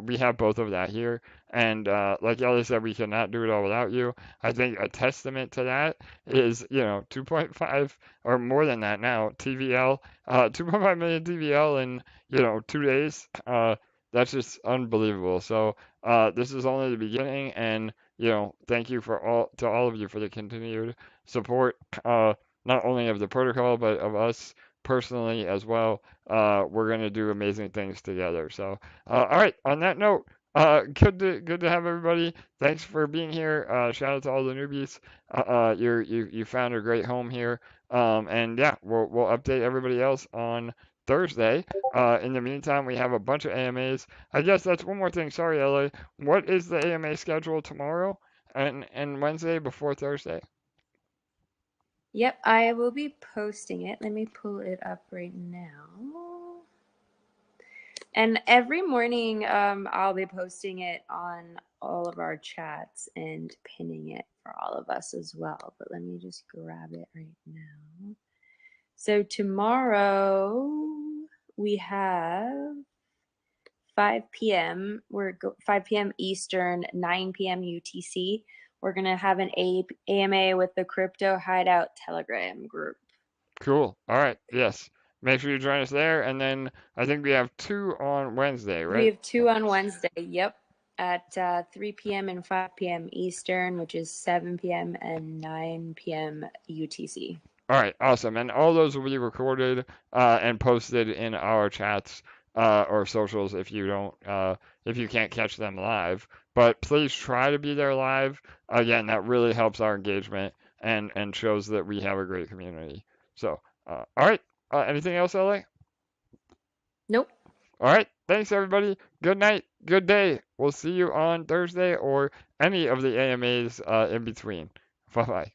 we have both of that here. And like LA said, we cannot do it all without you. I think a testament to that is 2.5 or more than that now TVL, 2.5 million TVL in 2 days. That's just unbelievable. So this is only the beginning, and thank you to all of you for the continued support, not only of the protocol, but of us personally as well. We're going to do amazing things together. So, all right, on that note, good to have everybody. Thanks for being here. Shout out to all the newbies. You found a great home here. And yeah, we'll update everybody else on Thursday. In the meantime, we have a bunch of AMAs. I guess that's one more thing. Sorry, LA. What is the AMA schedule tomorrow and Wednesday before Thursday? Yep, I will be posting it. Let me pull it up right now. And every morning, I'll be posting it on all of our chats and pinning it for all of us as well. But let me just grab it right now. So tomorrow we have 5 p.m. 5 p.m. Eastern, 9 p.m. UTC. we're going to have an AMA with the Crypto Hideout Telegram group. Cool. All right. Yes. Make sure you join us there. And then I think we have 2 on Wednesday, right? We have 2 on Wednesday. Yep. At 3 p.m. and 5 p.m. Eastern, which is 7 p.m. and 9 p.m. UTC. All right. Awesome. And all those will be recorded and posted in our chats or socials if you don't, if you can't catch them live. But please try to be there live. Again, that really helps our engagement and shows that we have a great community. So, all right. Anything else, LA? Nope. All right. Thanks, everybody. Good night. Good day. We'll see you on Thursday or any of the AMAs in between. Bye-bye.